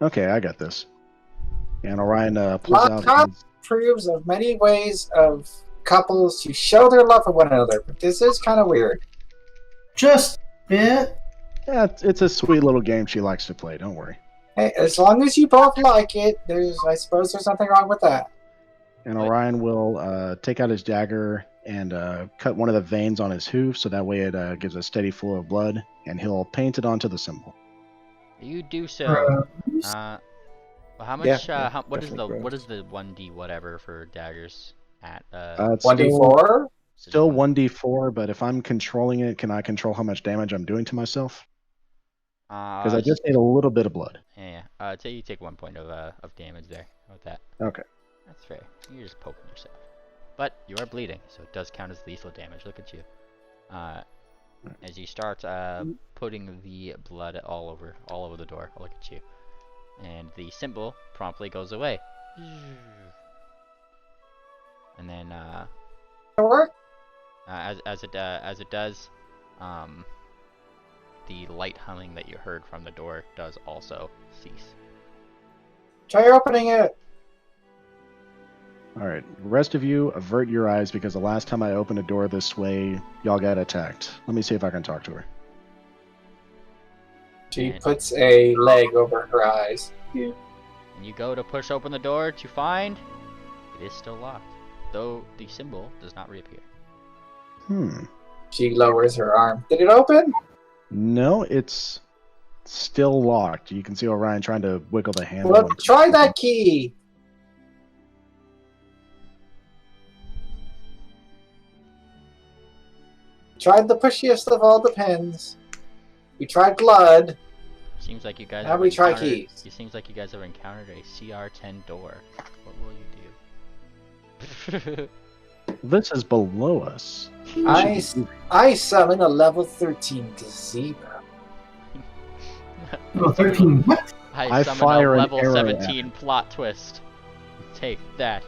Okay, I got this. And Orion pulls out Love his... proves of many ways of couples to show their love for one another, but this is kind of weird. Just a bit. Yeah, it's a sweet little game she likes to play, don't worry. Hey, as long as you both like it, I suppose there's nothing wrong with that. And Orion will take out his dagger and cut one of the veins on his hoof, so that way it gives a steady flow of blood, and he'll paint it onto the symbol. You do so. Gross. Well, how much? Yeah, what is the definitely 1d whatever for daggers at? It's 1d4? Still 1d4, but if I'm controlling it, can I control how much damage I'm doing to myself? Because I just need a little bit of blood. Yeah. So you take 1 point of damage there. How about that? Okay. That's fair. You're just poking yourself. But you are bleeding, so it does count as lethal damage. Look at you. As you start putting the blood all over the door. Look at you. And the symbol promptly goes away. And then Or? as it does, the light humming that you heard from the door does also cease. Try opening it. All right. The rest of you, avert your eyes because the last time I opened a door this way, y'all got attacked. Let me see if I can talk to her. She puts a leg over her eyes. And you go to push open the door to find it is still locked, though the symbol does not reappear. She lowers her arm. Did it open? No, it's still locked. You can see Orion trying to wiggle the handle. Well, and- try that key. Tried the pushiest of all the pins. We tried blood. Seems like you guys How have we try encountered- keys? It seems like you guys have encountered a CR10 door. What will you do? This is below us. I summon a level 13 gazebo. Level 13. What? I summon fire a an level arrow at 17 plot twist. Take that.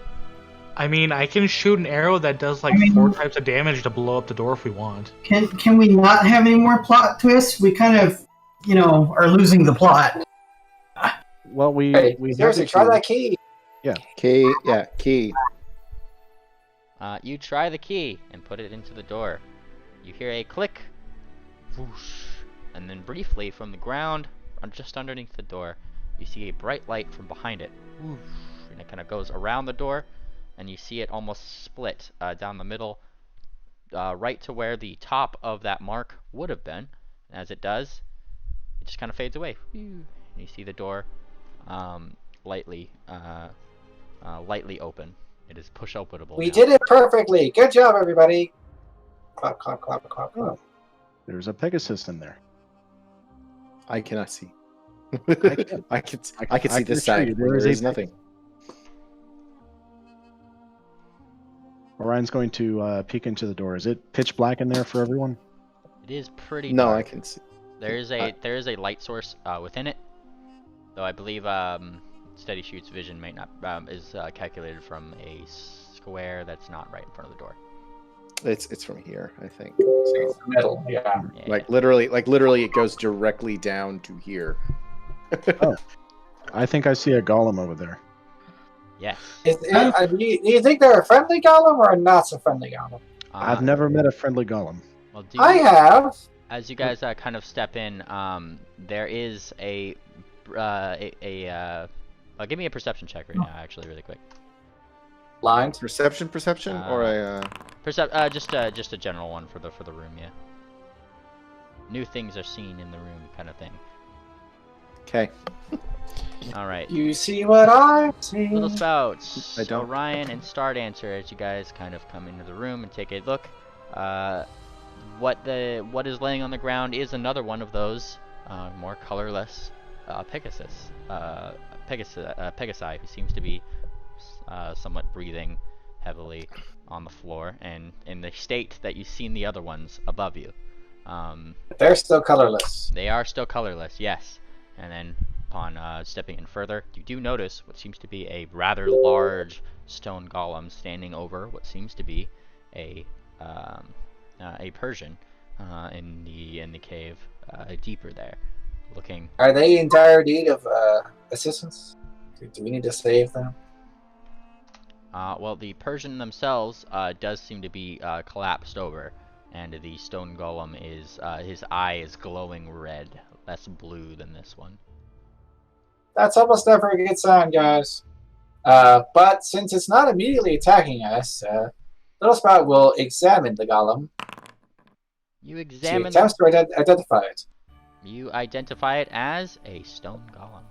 I mean, I can shoot an arrow that does like I mean- 4 types of damage to blow up the door if we want. Can we not have any more plot twists? We kind of, are losing the plot. Well, we Hey, we have seriously, to try choose. that key. Key, yeah, key. You try the key and put it into the door. You hear a click, whoosh, and then briefly from the ground, just underneath the door, you see a bright light from behind it. Whoosh, and it kind of goes around the door, and you see it almost split down the middle, right to where the top of that mark would have been. As it does, it just kind of fades away. And you see the door lightly open. It is push openable. We now. did it perfectly. Good job, everybody. Clap, clap, clap, clap, clap. Oh, there's a Pegasus in there. I cannot see. can- I can see I this can assure side. you There there is is a nothing. Orion's going to peek into the door. Is it pitch black in there for everyone? It is pretty No, dark. I can see. There is a light source within it, though I believe Steady Shoot's vision may not is calculated from a square that's not right in front of the door. It's from here, I think. So, Middle, yeah. Yeah, like literally, it goes directly down to here. I think I see a golem over there. yes. Do you think they're a friendly golem or a not so friendly golem? I've never met a friendly golem. Well, I have. as you guys kind of step in, there is a give me a perception check right now, actually, really quick. Blind. Perception, or a. Just a general one for the room, yeah. New things are seen in the room, kind of thing. Okay. All right. You see what I see. Little spouts. I don't. Orion and Stardancer, as you guys kind of come into the room and take a look. What is laying on the ground is another one of those more colorless Pegasi, who seems to be somewhat breathing heavily on the floor, and in the state that you've seen the other ones above you. They're still colorless. They are still colorless, yes. And then upon stepping in further, you do notice what seems to be a rather large stone golem standing over what seems to be a Persian in the cave deeper there, looking. Are they in dire need of assistance? Do we need to save them? Well, the Persian themselves does seem to be collapsed over, and the stone golem is his eye is glowing red, less blue than this one. That's almost never a good sign, guys. But since it's not immediately attacking us, Little Spout will examine the golem. You She examine. attempts to identify it. You identify it as a stone golem.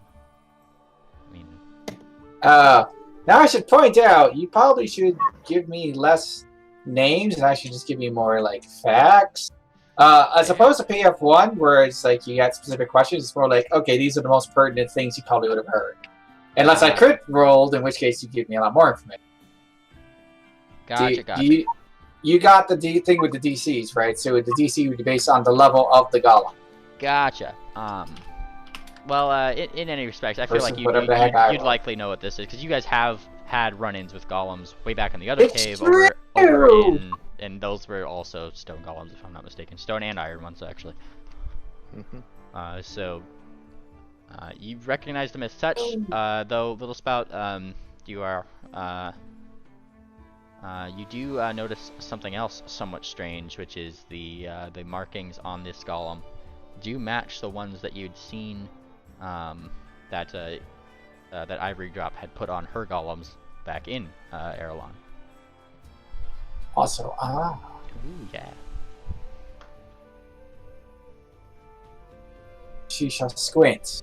I mean, Now I should point out, you probably should give me less names, and I should just give you more like facts. As opposed to PF1, where it's like you got specific questions, it's more like, okay, these are the most pertinent things you probably would have heard. Unless I crit rolled, in which case you give me a lot more information. gotcha. You got the thing with the DCs, right? So the DC would be based on the level of the golem. Gotcha. Well, in any respect, I feel Versus like whatever the heck I you'd was. likely know what this is, because you guys have had run-ins with golems way back in the other It's cave true! over and those were also stone golems, if I'm not mistaken. Stone and iron ones, actually. Mhm. So you recognize them as such, though, Little Spout, you are, you do notice something else somewhat strange, which is the markings on this golem do match the ones that you'd seen, that Ivory Drop had put on her golems back in Erelon. Also, Ooh, yeah. she shall squint.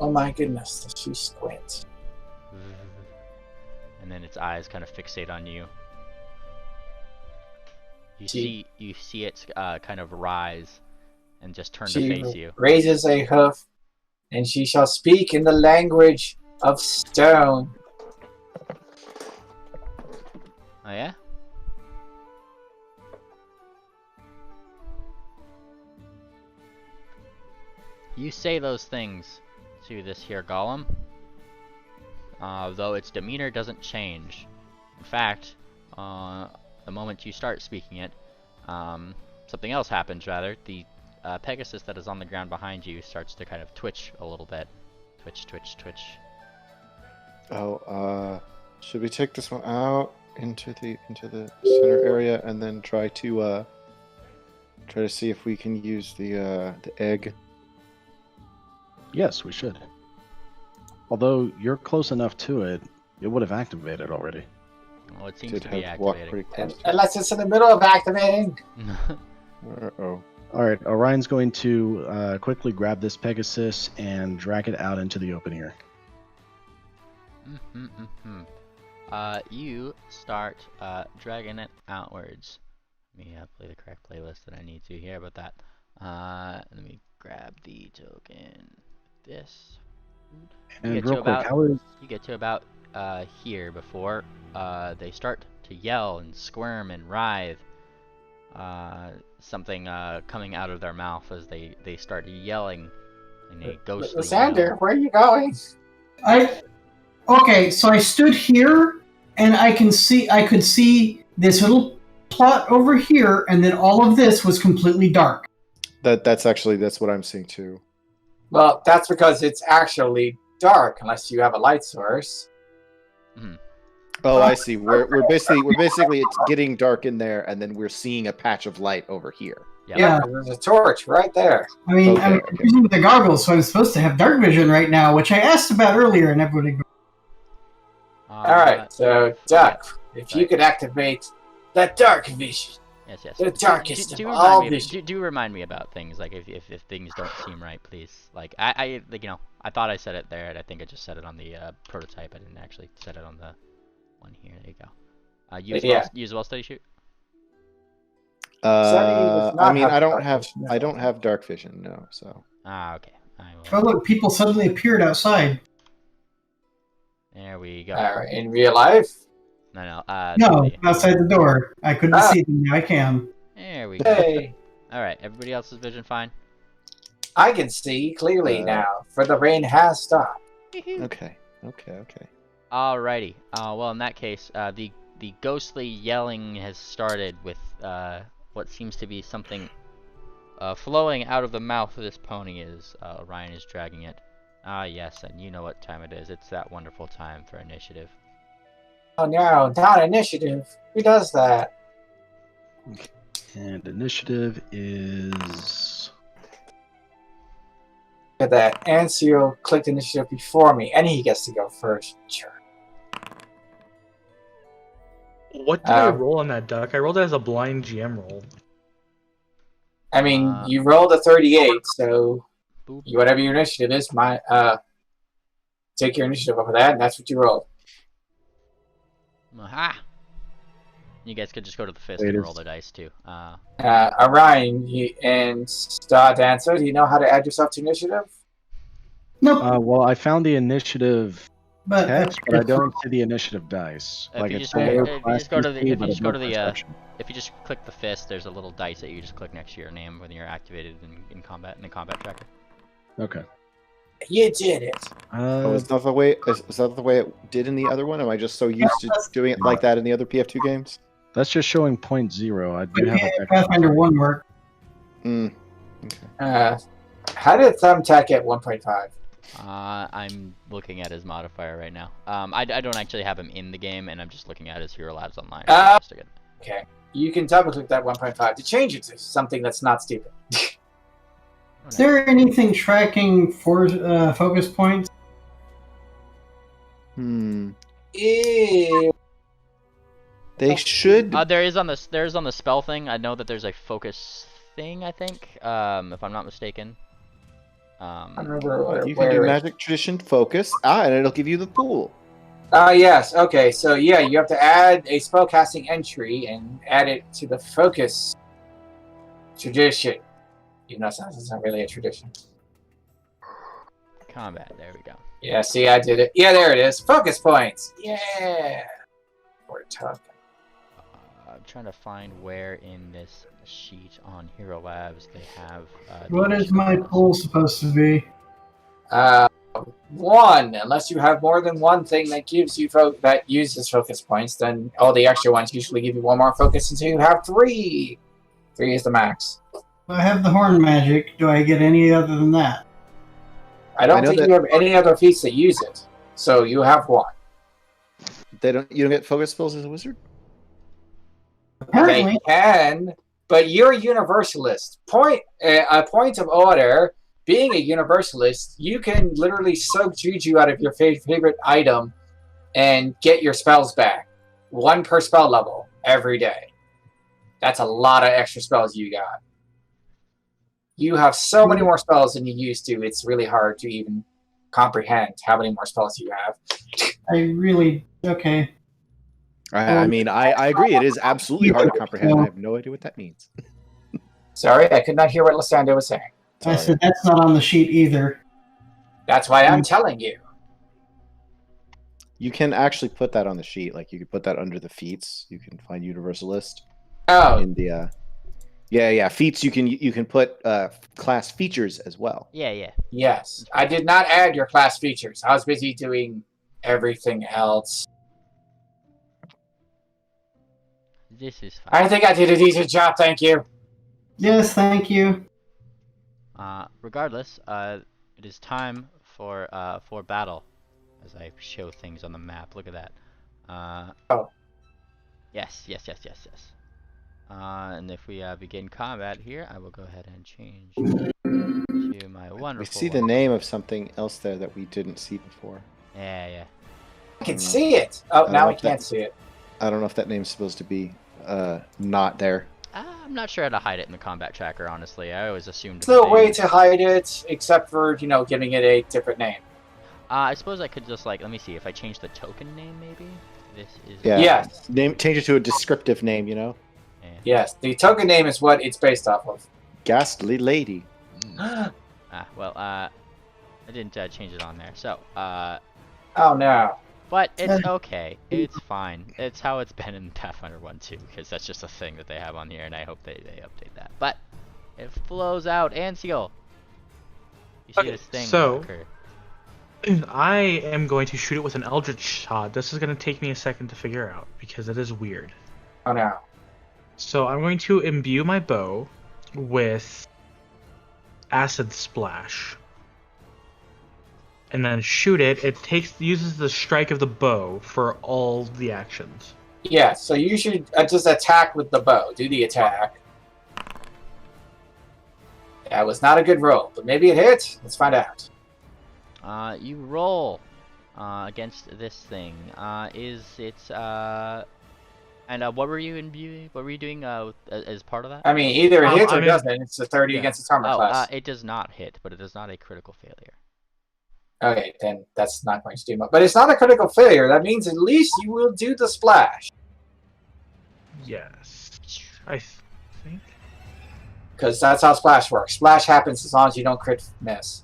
Oh my goodness, does she squint? And then its eyes kind of fixate on you. You She- see it kind of rise and just turn to She face you. raises a hoof, and she shall speak in the language of stone. Oh yeah? You say those things to this here golem, though its demeanor doesn't change. In fact, the moment you start speaking it, something else happens rather. The Pegasus that is on the ground behind you starts to kind of twitch a little bit. Twitch, twitch, twitch. Oh, should we take this one out into the center area and then try to see if we can use the egg? Yes, we should. Although you're close enough to it, it would have activated already. Well, it seems Did to be have walked activating. pretty close. Unless it's in the middle of activating. Uh-oh. All right, Orion's going to quickly grab this Pegasus and drag it out into the open air. You start dragging it outwards. Let me play the correct playlist that I need to here about that. Let me grab the token. This. And get real to quick, about- how is You get to about here before they start to yell and squirm and writhe. Something coming out of their mouth as they start yelling in a ghostly Lysander, yell. where are you going? Okay, so I stood here, and I could see this little plot over here, and then all of this was completely dark. That's what I'm seeing too. Well, that's because it's actually dark unless you have a light source. Oh, I see. We're basically it's getting dark in there, and then we're seeing a patch of light over here. Yep. Yeah, there's a torch right there. I mean, Okay, I'm okay. using the goggles, so I'm supposed to have dark vision right now, which I asked about earlier, and everybody. Alright, so Duck, if you could activate that dark vision. Yes. The darkest do of all remind me. vision. Do remind me about things like if things don't seem right, please. Like I I thought I said it there, and I think I just said it on the prototype. I didn't actually set it on the one here. There you go. Use well study shoot. does not I mean, have I don't dark have vision, no. I don't have dark vision, no. So Okay. I will. Oh, look, people suddenly appeared outside. There we go. Alright, in real life? No. No, outside the door. I couldn't Ah. see them. Now I can. There we go. Hey, All right. Everybody else's vision fine. I can see clearly Uh, now, for the rain has stopped. okay. Alrighty. Well, in that case, the ghostly yelling has started with what seems to be something flowing out of the mouth of this pony as Orion is dragging it. Ah, yes, and you know what time it is. It's that wonderful time for initiative. Oh no, not initiative. Who does that? And initiative is Look at that. Ancio clicked initiative before me, and he gets to go first. Sure. What did I roll on that duck? I rolled it as a blind GM roll. I mean, you rolled a 38, so Boop. whatever your initiative is, take your initiative over that, and that's what you rolled. Aha! You guys could just go to the fist Wait, and it's- roll the dice too. Orion and Star Dancer, do you know how to add yourself to initiative? Nope. well, I found the initiative but text, but I don't see the initiative dice. If Like you it's just- below if you class just go to the- DC, if you but just above go to the, perception. If you just click the fist, there's a little dice that you just click next to your name when you're activated in combat in the combat tracker. Okay. You did it. Oh, is that the way it did in the other one? Am I just so used to doing it like that in the other PF2 games? That's just showing 0.0. I do have a Pathfinder 1 work. Mm. How did Thumbtack get 1.5? I'm looking at his modifier right now. I don't actually have him in the game, and I'm just looking at his Hero Labs online. Just to get- Okay. You can double click that 1.5 to change it to something that's not stupid. Is there anything tracking for focus points? Ew. They should. There's on the spell thing. I know that there's a focus thing. I think, if I'm not mistaken. I don't remember You can do where it- magic tradition focus. And it'll give you the pool. Yes. Okay. So yeah, you have to add a spellcasting entry and add it to the focus tradition. Even though it's not really a tradition. Combat. There we go. Yeah. See, I did it. Yeah, there it is. Focus points. Yeah. We're talking. I'm trying to find where in this sheet on Hero Labs they have. What is my pool supposed to be? One. Unless you have more than one thing that gives you that uses focus points, then all the extra ones usually give you one more focus until you have 3. 3 is the max. I have the horn magic. Do I get any other than that? I don't I know think that- you have any other feats that use it, so you have 1. You don't get focus spells as a wizard? Apparently. They can, but you're a universalist. A point of order. Being a universalist, you can literally soak juju out of your favorite item and get your spells back. 1 per spell level every day. That's a lot of extra spells you got. You have so many more spells than you used to. It's really hard to even comprehend how many more spells you have. Okay. I mean, I agree. It is absolutely hard to comprehend. I have no idea what that means. Sorry, I could not hear what Lysandra was saying. I said that's not on the sheet either. That's why I'm telling you. You can actually put that on the sheet. Like you could put that under the feats. You can find Universalist Oh, in the. Yeah. Feats. You can put class features as well. Yeah. yes. I did not add your class features. I was busy doing everything else. This is fine. I think I did a decent job, thank you. Yes, thank you. Regardless, it is time for battle. As I show things on the map, look at that. Oh. Yes. And if we begin combat here, I will go ahead and change to my wonderful. We see the name of something else there that we didn't see before. Yeah. I can see it. Oh, now I like that. can't see it. I don't know if that name's supposed to be not there. I'm not sure how to hide it in the combat tracker, honestly. I always assumed. There's no they- way to hide it except for, giving it a different name. I suppose I could just let me see if I change the token name, maybe. This is. Yeah. Yes. Change it to a descriptive name. Yeah. Yes, the token name is what it's based off of. Ghastly Lady. Well, I didn't change it on there, so Oh no. but it's okay. It's fine. It's how it's been in Pathfinder 1 too, because that's just a thing that they have on here, and I hope they update that. But it flows out, and seal. You see Okay, this thing so- occur. I am going to shoot it with an Eldritch shot. This is going to take me a second to figure out because it is weird. Oh no. So I'm going to imbue my bow with Acid Splash. And then shoot it. It uses the strike of the bow for all the actions. Yeah, so you should just attack with the bow. Do the attack. That was not a good roll, but maybe it hit. Let's find out. You roll against this thing. Is it and what were you imbuing? What were you doing as part of that? I mean, either it hits I or mean- doesn't. It's a 30 Yeah. against its armor class. It does not hit, but it is not a critical failure. Okay, then that's not going to do much. But it's not a critical failure. That means at least you will do the splash. Yes. I think. Because that's how splash works. Splash happens as long as you don't crit miss.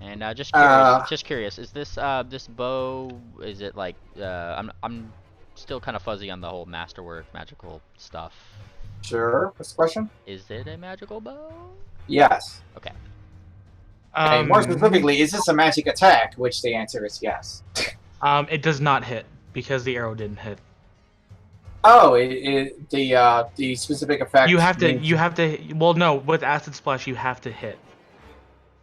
And just curious, is this this bow? Is it like I'm still kind of fuzzy on the whole masterwork magical stuff. Sure. What's the question? Is it a magical bow? Yes. And more Um, specifically, is this a magic attack? Which the answer is yes. it does not hit because the arrow didn't hit. Oh, the specific effect. You have to. Well, no, with Acid Splash you have to hit.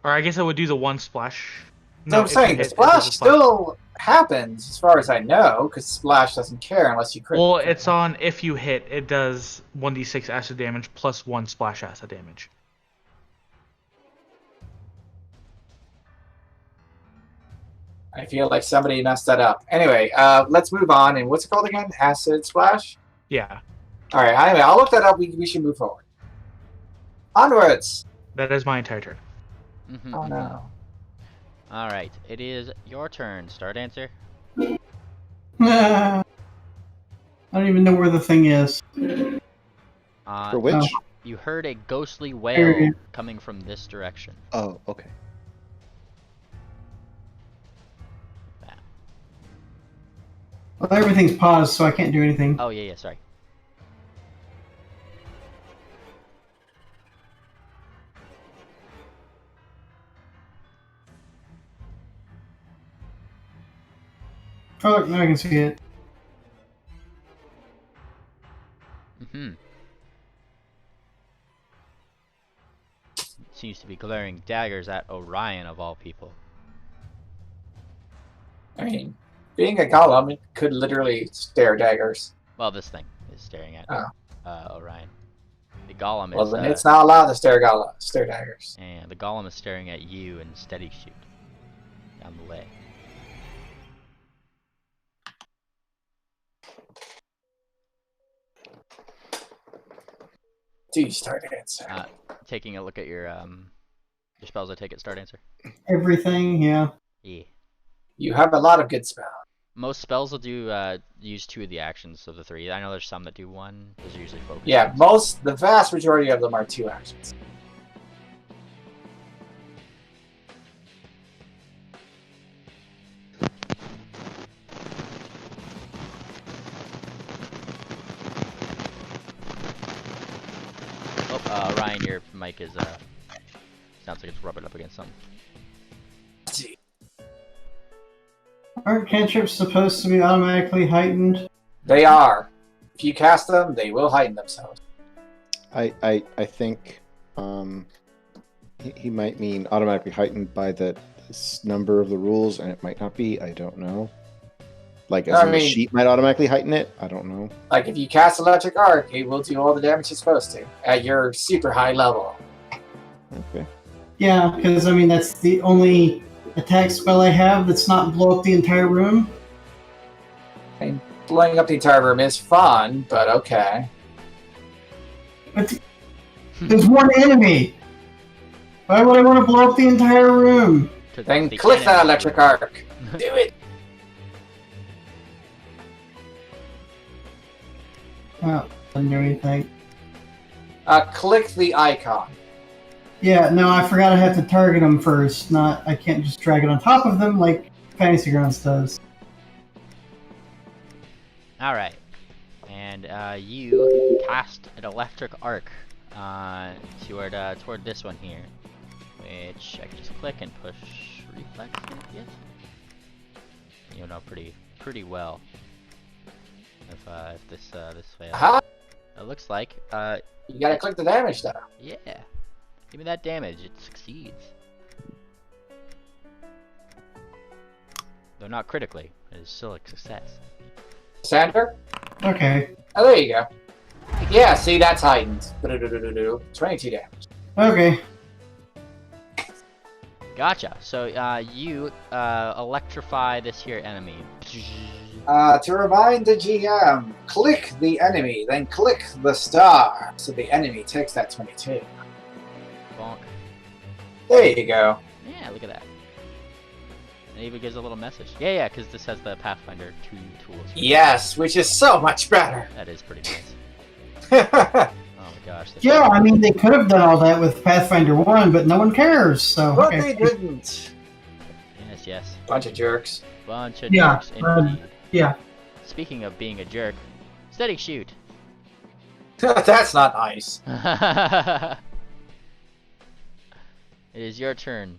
Or I guess I would do the one splash. No, I'm if you saying the hit, it splash does a splash. still happens, as far as I know, because splash doesn't care unless you crit. Well, it's on if you hit, it does 1d6 acid damage plus 1 splash acid damage. I feel like somebody messed that up. Anyway, let's move on. And what's it called again? Acid splash? Yeah, All right, anyway, I'll look that up. We should move forward. Onwards! that is my entire turn. Oh no. All right, it is your turn. Start answer. I don't even know where the thing is. Uh, For which? Oh. You heard a ghostly There wail it is. coming from this direction. Oh, okay. Well, everything's paused, so I can't do anything. Oh yeah, sorry. Oh, look, now I can see it. Mm-hmm. Seems to be glaring daggers at Orion of all people. I mean, being a golem, it could literally stare daggers. Well, this thing is staring at Oh. Orion. The golem Well, is then it's not allowed to stare daggers. and the golem is staring at you and steady shoot down the way. Do you start answer? Taking a look at your spells, I take it start answer. Everything, yeah. Yeah. You have a lot of good spells. Most spells will do use 2 of the actions of the 3. I know there's some that do 1. Those are usually focus. Yeah, the vast majority of them are 2 actions. Oh, Ryan, your mic is sounds like it's rubbing up against something. Aren't cantrips supposed to be automatically heightened? They are. If you cast them, they will heighten themselves. I think he might mean automatically heightened by this number of the rules, and it might not be. I don't know. Like, as in the sheet might automatically heighten it. I don't know. Like, if you cast Electric Arc, it will do all the damage it's supposed to at your super high level. Okay. Yeah, because I mean that's the only attack spell I have that's not blow up the entire room. And blowing up the entire room is fun, but okay. But there's one enemy. Why would I want to blow up the entire room? Then click that Electric Arc. Do it. Oh, doesn't do anything. Click the icon. Yeah, no, I forgot I have to target them first. I can't just drag it on top of them like Fantasy Grounds does. Alright. And you cast an electric arc toward this one here. Which I can just click and push reflex, yes? You'll know pretty well if this fails. Aha! It looks like You gotta click the damage though. yeah. Give me that damage, it succeeds. Though not critically, it is still a success. Sander? Okay. Oh, there you go. Yeah, see, that's heightened. 22 damage. Okay. Gotcha. So you electrify this here enemy. To remind the GM, click the enemy, then click the star, so the enemy takes that 22. Bonk. There you go. Yeah, look at that. It even gives a little message. Yeah, because this has the Pathfinder 2 tools. Yes, which is so much better. That is pretty nice. But Oh my gosh. Yeah, I mean they could have done all that with Pathfinder 1, but no one cares. So they didn't. Yes. Bunch of jerks. Bunch of Yeah, jerks indeed. yeah. Speaking of being a jerk, steady shoot. That's not nice. It is your turn.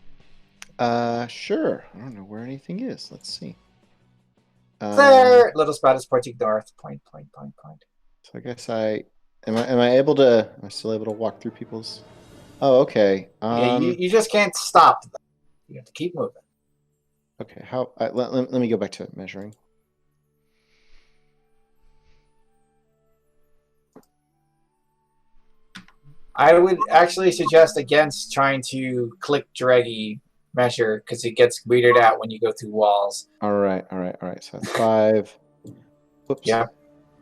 Sure. I don't know where anything is. Let's see. There, little spot is pointing north. Point. So I guess am I still able to walk through people's? Oh, okay. Yeah, you just can't stop them. You have to keep moving. Okay. Let me go back to measuring. I would actually suggest against trying to click draggy measure because it gets weirded out when you go through walls. All right. So that's 5. Whoops. Yeah.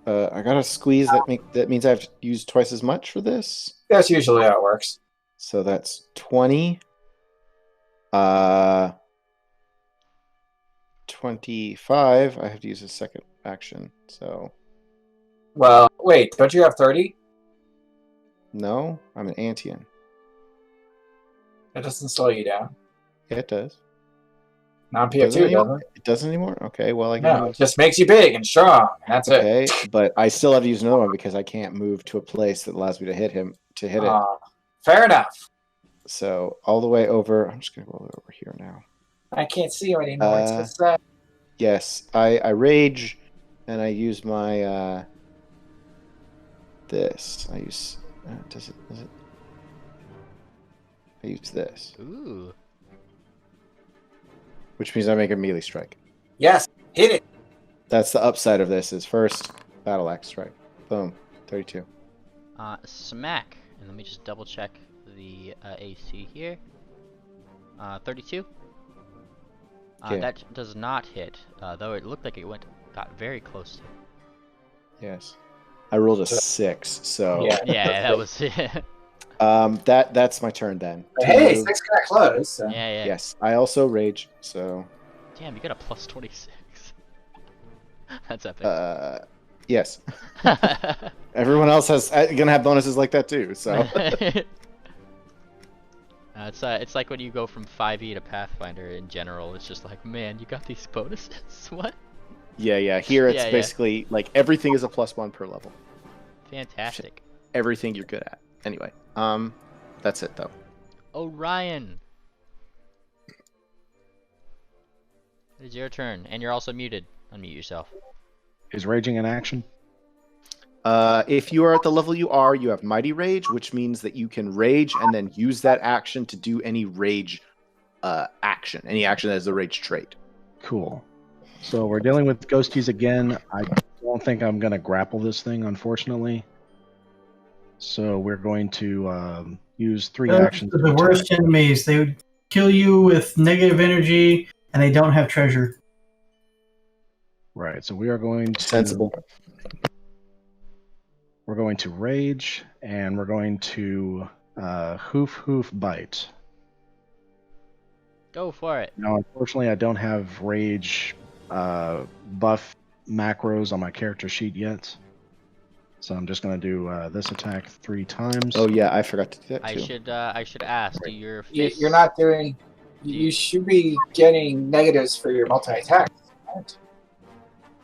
I got to squeeze. That means I have to use twice as much for this. That's usually how it works. So that's 20. 25. I have to use a second action. So Well, wait, don't you have 30? no, I'm an Antian. That doesn't slow you down. Yeah, it does. Non Does it PF2 anymore? doesn't. It doesn't anymore. Okay. Well, I can. No, it just makes you big and strong. That's it. Okay, but I still have to use another one because I can't move to a place that allows me to hit him it. Fair enough. So all the way over. I'm just gonna go all the way over here now. I can't see you anymore. It's just sad. Yes, I rage, and I use my this. I use does it? I use this, Ooh. which means I make a melee strike. Yes, hit it. That's the upside of this. Is first battle axe strike. Boom, 32. Smack. And let me just double check the AC here. 32. Yeah. That does not hit, though it looked like it got very close to. Yes, I rolled a 6, so Yeah. Yeah, that was it. that's my turn then. But To hey, move- 6 got close. So. Yeah. Yes, I also rage. So Damn, you got a plus 26. That's epic. yes, everyone else has gonna have bonuses like that too. So It's like when you go from 5e to Pathfinder in general. It's just like, man, you got these bonuses. What? yeah. Here it's Yeah. basically like everything is a +1 per level. Fantastic. Everything you're good at. Anyway, that's it though. Orion. It is your turn, and you're also muted. Unmute yourself. Is raging an action? If you are at the level you are, you have Mighty Rage, which means that you can rage and then use that action to do any rage action. Any action that is a rage trait. Cool. So we're dealing with ghosties again. I don't think I'm going to grapple this thing, unfortunately. So we're going to use 3 Those actions. are the to worst attack. enemies. They would kill you with negative energy, and they don't have treasure. Right. So we are going to Sensible. We're going to rage, and we're going to hoof bite. Go for it. Now, unfortunately, I don't have rage buff macros on my character sheet yet, so I'm just going to do this attack 3 times. Oh yeah, I forgot to do that too. I should ask. Do your fists... You're not doing. You should be getting negatives for your multi attack. Right?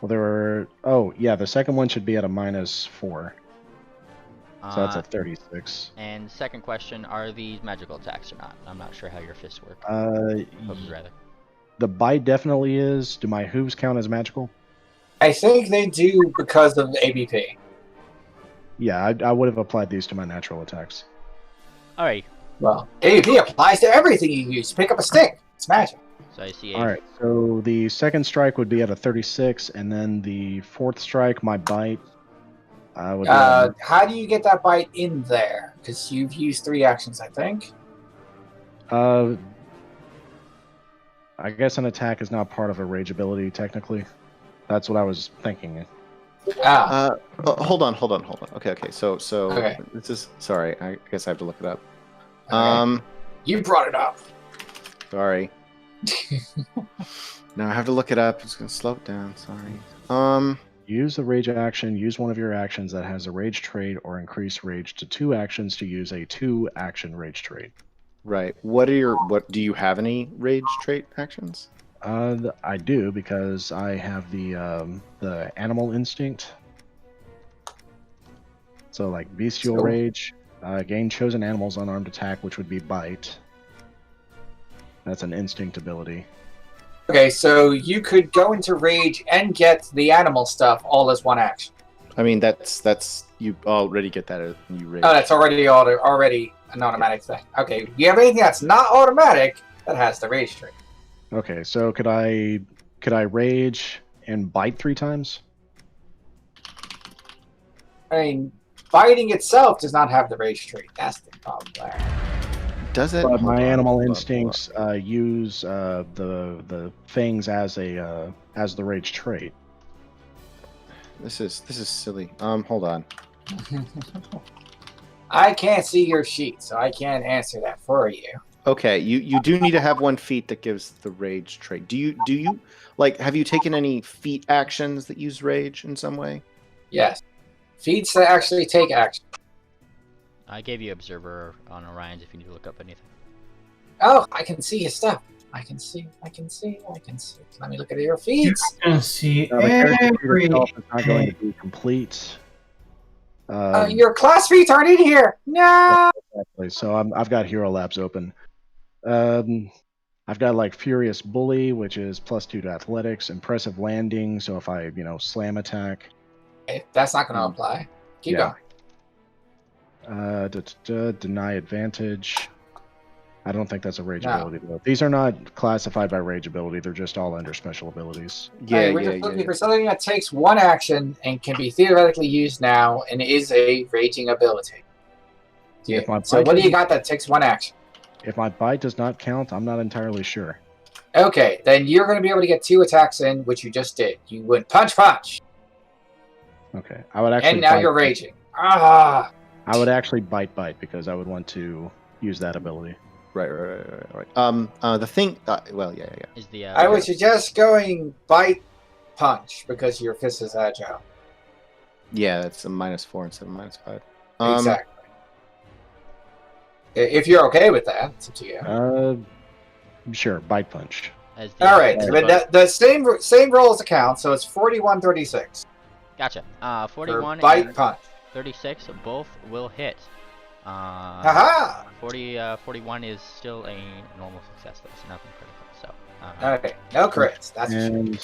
Well, there were. Oh, yeah, the second one should be at a -4, so that's a 36. And second question: are these magical attacks or not? I'm not sure how your fists work. Hooves, rather. The bite definitely is. Do my hooves count as magical? I think they do because of ABP. Yeah, I would have applied these to my natural attacks. Alright. Well, ABP applies to everything you use. Pick up a stick. It's magic. So I see. All right, so the second strike would be at a 36, and then the fourth strike, my bite, would be How do you get that bite in there? Because you've used 3 actions, I think. I guess an attack is not part of a rage ability, technically. That's what I was thinking. Hold on. Okay. So Okay. this is sorry. I guess I have to look it up. Okay. You brought it up. Sorry. Now I have to look it up. It's gonna slow it down. Sorry. Use the rage action, use one of your actions that has a rage trait, or increase rage to 2 actions to use a 2-action rage trait. Right. What do you have any rage trait actions? I do, because I have the animal instinct. So like bestial So- rage, gain chosen animal's unarmed attack, which would be bite. That's an instinct ability. Okay, so you could go into rage and get the animal stuff all as 1 action. I mean, that's you already get that as you rage. Oh, that's already an automatic thing. Okay, you have anything that's not automatic that has the rage trait. Okay, so could I rage and bite 3 times? I mean, biting itself does not have the rage trait. That's the problem there. Does it? But Hold my on, animal hold on, instincts use the things as the rage trait. This is silly. Hold on. I can't see your sheet, so I can't answer that for you. Okay, you do need to have 1 feat that gives the rage trait. Do you like have you taken any feat actions that use rage in some way? Yes. Feats that actually take action. I gave you Observer on Orion's if you need to look up anything. Oh, I can see his stuff. I can see. Let me look at your feats. You're gonna see Now, the character sheet every. itself is not going to be complete. Your class feats aren't in here. No. Exactly. So I've got Hero Labs open. I've got like Furious Bully, which is +2 to athletics, Impressive Landing, so if I, slam attack. That's not going to apply. Keep Yeah. going. Deny Advantage. I don't think that's a rage No. ability, though. These are not classified by rage ability, they're just all under special abilities. Hey, we're just looking for something that takes 1 action and can be theoretically used now and is a raging ability. Yeah. If my So bite what do you doesn't- got that takes 1 action? If my bite does not count, I'm not entirely sure. Okay, then you're going to be able to get 2 attacks in, which you just did. You went punch, Okay, I would actually. and now bite- you're raging. Ah, I would actually bite because I would want to use that ability. Right. The thing. Yeah. Is the I would suggest going bite punch because your fist is agile. Yeah, that's a -4 instead of -5. Exactly. If you're okay with that, it's up to you. Sure, bite punch. as the, All right, as the but bug- the same roll as account, so it's 41-36 Gotcha. for 41 bite and punch. 36 both will hit. Haha! 41 is still a normal success though, so nothing critical. So. Okay, no crits. That's for sure. And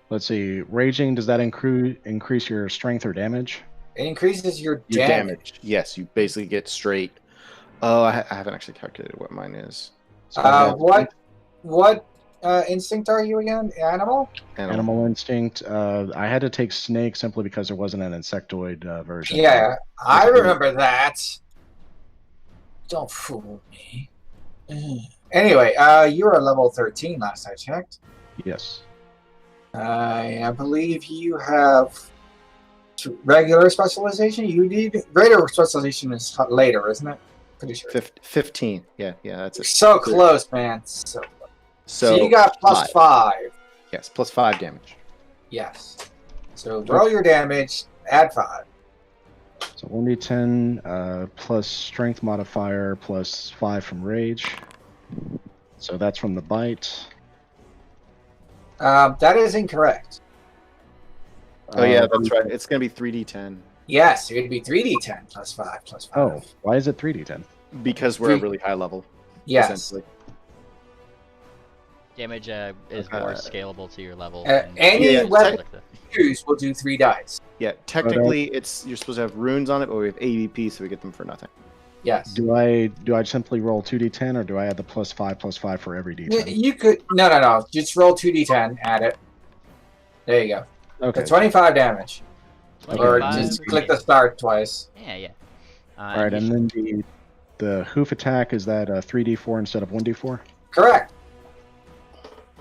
let's see, raging, does that increase your strength or damage? It increases your Your damage. Yes, you basically get straight. Oh, I haven't actually calculated what mine is. So What instinct are you again? Animal? Animal instinct. I had to take snake simply because there wasn't an insectoid version. Yeah, I remember that. Don't fool me. Anyway, you're a level 13 last I checked. Yes. I believe you have regular specialization. You need greater specialization is later, isn't it? Pretty sure. 15. Yeah, that's it. So close, man. So close. So So you got plus 5. Yes, +5 damage. Yes. So roll your damage, add 5. So 1d10 plus strength modifier plus 5 from rage. So that's from the bite. That is incorrect. Oh yeah, that's right. It's gonna be 3d10 Yes, it'd be 3d10 plus 5 plus 5. Oh, why is it 3d10? because we're a really high level. yes. Essentially. Damage is more scalable to your level. Any Yeah, weapon you use will do 3 dice. Yeah, technically you're supposed to have runes on it, but we have AVP, so we get them for nothing. Yes. Do I simply roll 2d10 or do I add the +5 for every d10? You could no. Just roll 2d10, add it. There you go. Okay. For 25 damage. Or 25 just click the start twice. Yeah. All right, and then the hoof attack, is that 3d4 instead of 1d4? Correct.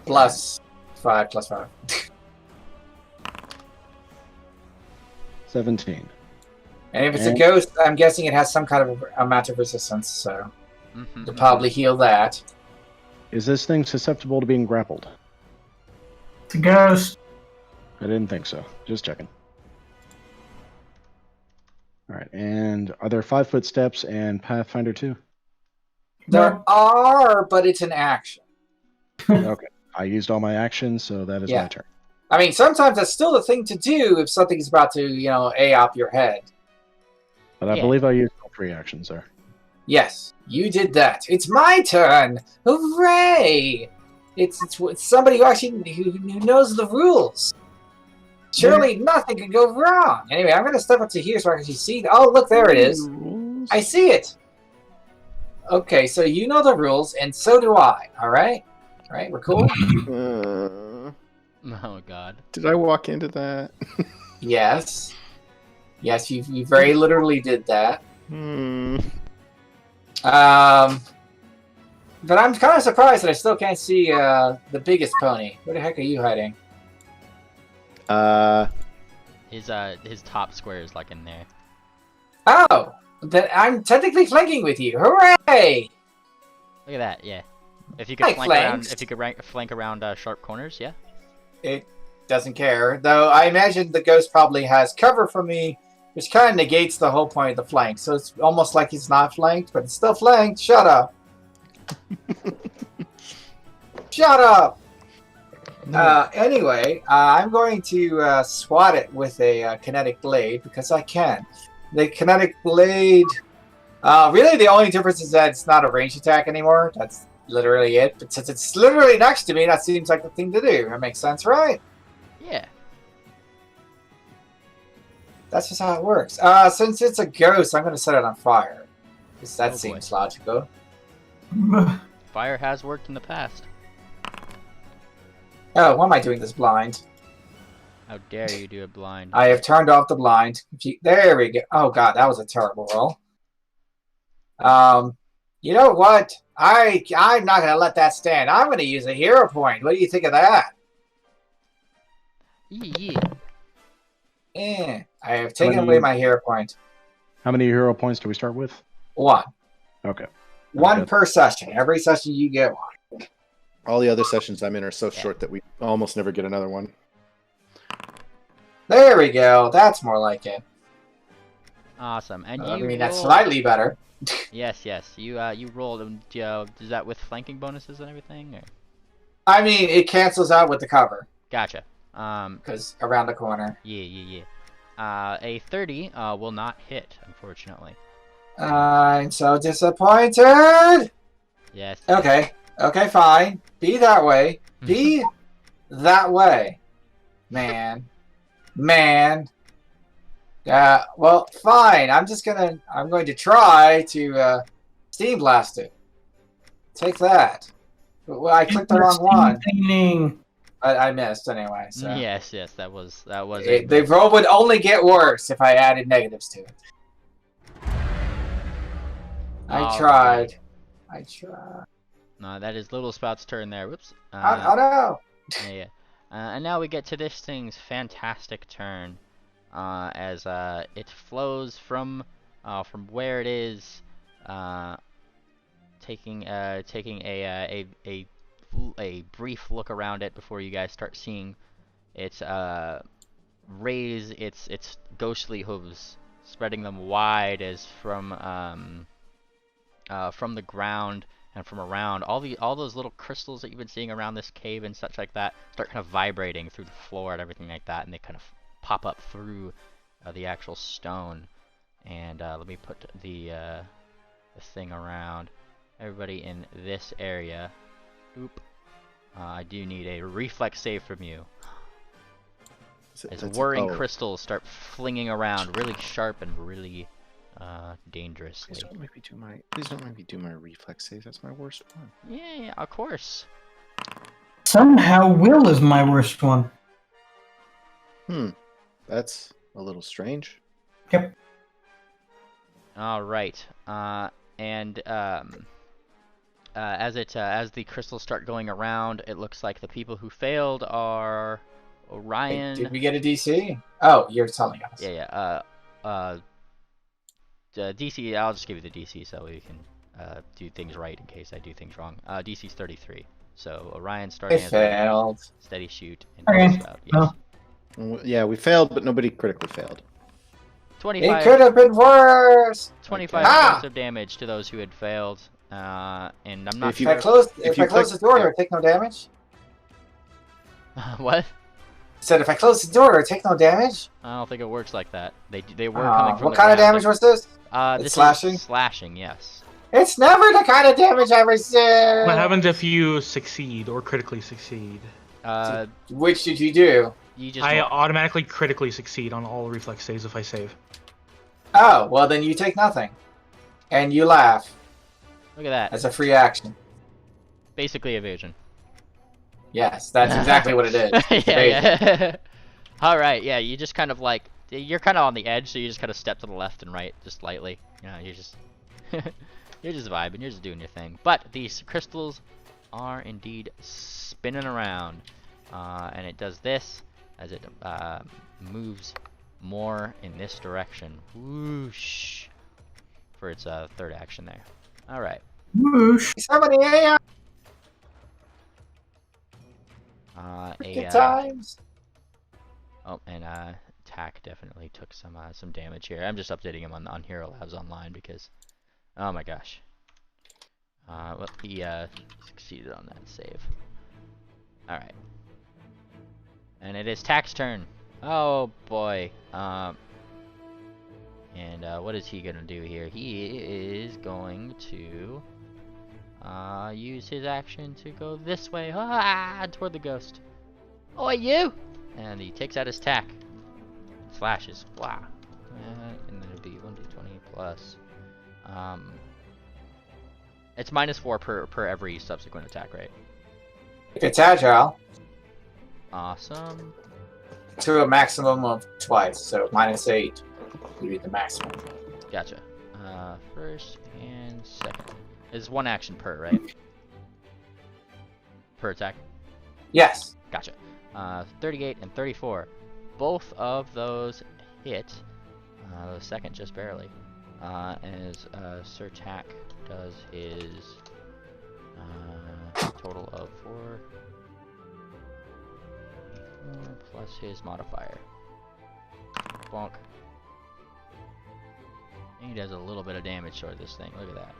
Plus 5 plus 5. 17. And if it's a ghost, I'm guessing it has some kind of amount of resistance, so you'll probably heal that. Is this thing susceptible to being grappled? It's a ghost. I didn't think so. Just checking. All right, and are there 5-foot steps and Pathfinder 2? There are, but it's an action. Okay, I used all my actions, so that is Yeah. my turn. I mean, sometimes that's still the thing to do if something's about to, A-op your head. But I Yeah. believe I used all 3 actions there. Yes, you did that. It's my turn. Hooray! It's somebody who actually who knows the rules. Surely nothing can go wrong. Anyway, I'm going to step up to here so I can actually see. Oh, look, there it is. I see it. Okay, so you know the rules, and so do I. All right? All right, we're cool? Oh god. Did I walk into that? Yes. Yes, you very literally did that. But I'm kind of surprised that I still can't see the biggest pony. Where the heck are you hiding? His top square is like in there. Oh, then I'm technically flanking with you. Hooray! Look at that, yeah. If you could I flank around, flanked. if you could flank around sharp corners, yeah. It doesn't care, though. I imagine the ghost probably has cover from me, which kind of negates the whole point of the flank. So it's almost like he's not flanked, but it's still flanked. Shut up. Shut up. Anyway, I'm going to swat it with a kinetic blade because I can. The kinetic blade. Really, the only difference is that it's not a range attack anymore. literally it, but since it's literally next to me, that seems like the thing to do. That makes sense, right? Yeah. That's just how it works. Since it's a ghost, I'm going to set it on fire. Because that Oh, boy. seems logical. Fire has worked in the past. Oh, why am I doing this blind? How dare you do it blind? I have turned off the blind. There we go. Oh god, that was a terrible roll. You know what? I'm not going to let that stand. I'm going to use a hero point. What do you think of that? Yeah. I have taken away my hero point. How many hero points do we start with? 1. Okay. One Good. per session. Every session you get one. All the other sessions I'm in are so short that we almost never get another one. There we go. That's more like it. Awesome. And I you mean, that's rolled- slightly better. Yes, yes. You rolled. Is that with flanking bonuses and everything? Or? I mean, it cancels out with the cover. Gotcha. Because around the corner. Yeah. A 30 will not hit, unfortunately. I'm so disappointed. Yes. Okay. Okay, fine. Be that way. Be that way. Man. Well, fine. I'm going to try to Steam Blast it. Take that. Well, I clicked the wrong one. Entertaining. I missed anyway, so. Yes. That was. The roll would only get worse if I added negatives to it. I tried. No, that is Little Spout's turn there. Whoops. Oh no! Yeah. And now we get to this thing's fantastic turn, as it flows from where it is, taking a brief look around it before you guys start seeing it raise its ghostly hooves, spreading them wide as from the ground and from around. All those little crystals that you've been seeing around this cave and such like that start kind of vibrating through the floor and everything like that, and they kind of pop up through the actual stone. And let me put the thing around everybody in this area. Oop. I do need a reflex save from you. As whirring crystals start flinging around really sharp and really dangerously. Please don't make me do my reflex save. That's my worst one. Yeah, of course. Somehow will is my worst one. That's a little strange. Yep. All right. And as the crystals start going around, it looks like the people who failed are Orion. Wait, did we get a DC? Oh, you're telling us. Yeah. DC. I'll just give you the DC so we can do things right in case I do things wrong. DC's 33. So Orion starting as failed. a steady shoot. And Okay. yes. Yeah, we failed, but nobody critically failed. 25. It could have been worse. 25 Ah! points of damage to those who had failed. And I'm not If If you- I close, if if you I close click- the door, do I take no damage? What? Said if I close the door, do I take no damage? I don't think it works like that. They were coming from What the kind of ground. damage was this? This It's slashing? Is slashing, yes. It's never the kind of damage I receive. What happens if you succeed or critically succeed? Which did you do? You just I automatically critically succeed on all reflex saves if I save. Oh, well then you take nothing. And you laugh. look at that. As a free action. Basically evasion. Yes, that's exactly what it is. yeah. All right. Yeah. You just kind of like you're kind of on the edge, so you just kind of step to the left and right just lightly. You know, you're just you're just vibing. You're just doing your thing. But these crystals are indeed spinning around, and it does this as it moves more in this direction. Whoosh! For its third action there. All right. Whoosh. Somebody AI A times. Oh, and Tack definitely took some damage here. I'm just updating him on Hero Labs Online because, oh my gosh. Well, he succeeded on that save. All right. And it is Tack's turn. Oh boy. And what is he gonna do here? He is going to use his action to go this way, toward the ghost. Oh, you! And he takes out his tack. Slashes. Wow. And then it'll be 1d20 plus. It's -4 per every subsequent attack, right? If it's agile, Awesome. to a maximum of twice, so -8 would be the maximum. Gotcha. First and second. Is one action per, right? Per attack? Yes. Gotcha. 38 and 34. Both of those hit. The second just barely. As Sir Tack does his total of 4 plus his modifier. Bonk. And he does a little bit of damage toward this thing. Look at that.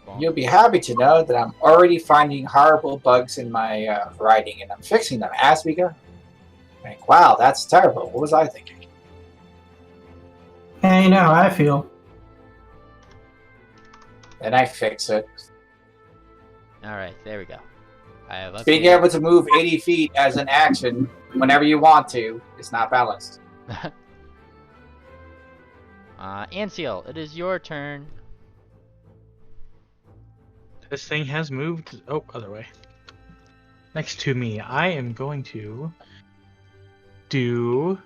Bonk. You'll be happy to know that I'm already finding horrible bugs in my writing, and I'm fixing them as we go. Like, wow, that's terrible. What was I thinking? And you know how I feel. And I fix it. Alright, there we go. I have Being updated- able to move 80 feet as an action whenever you want to is not balanced. Anseal, it is your turn. This thing has moved. Oh, other way. Next to me, I am going to do.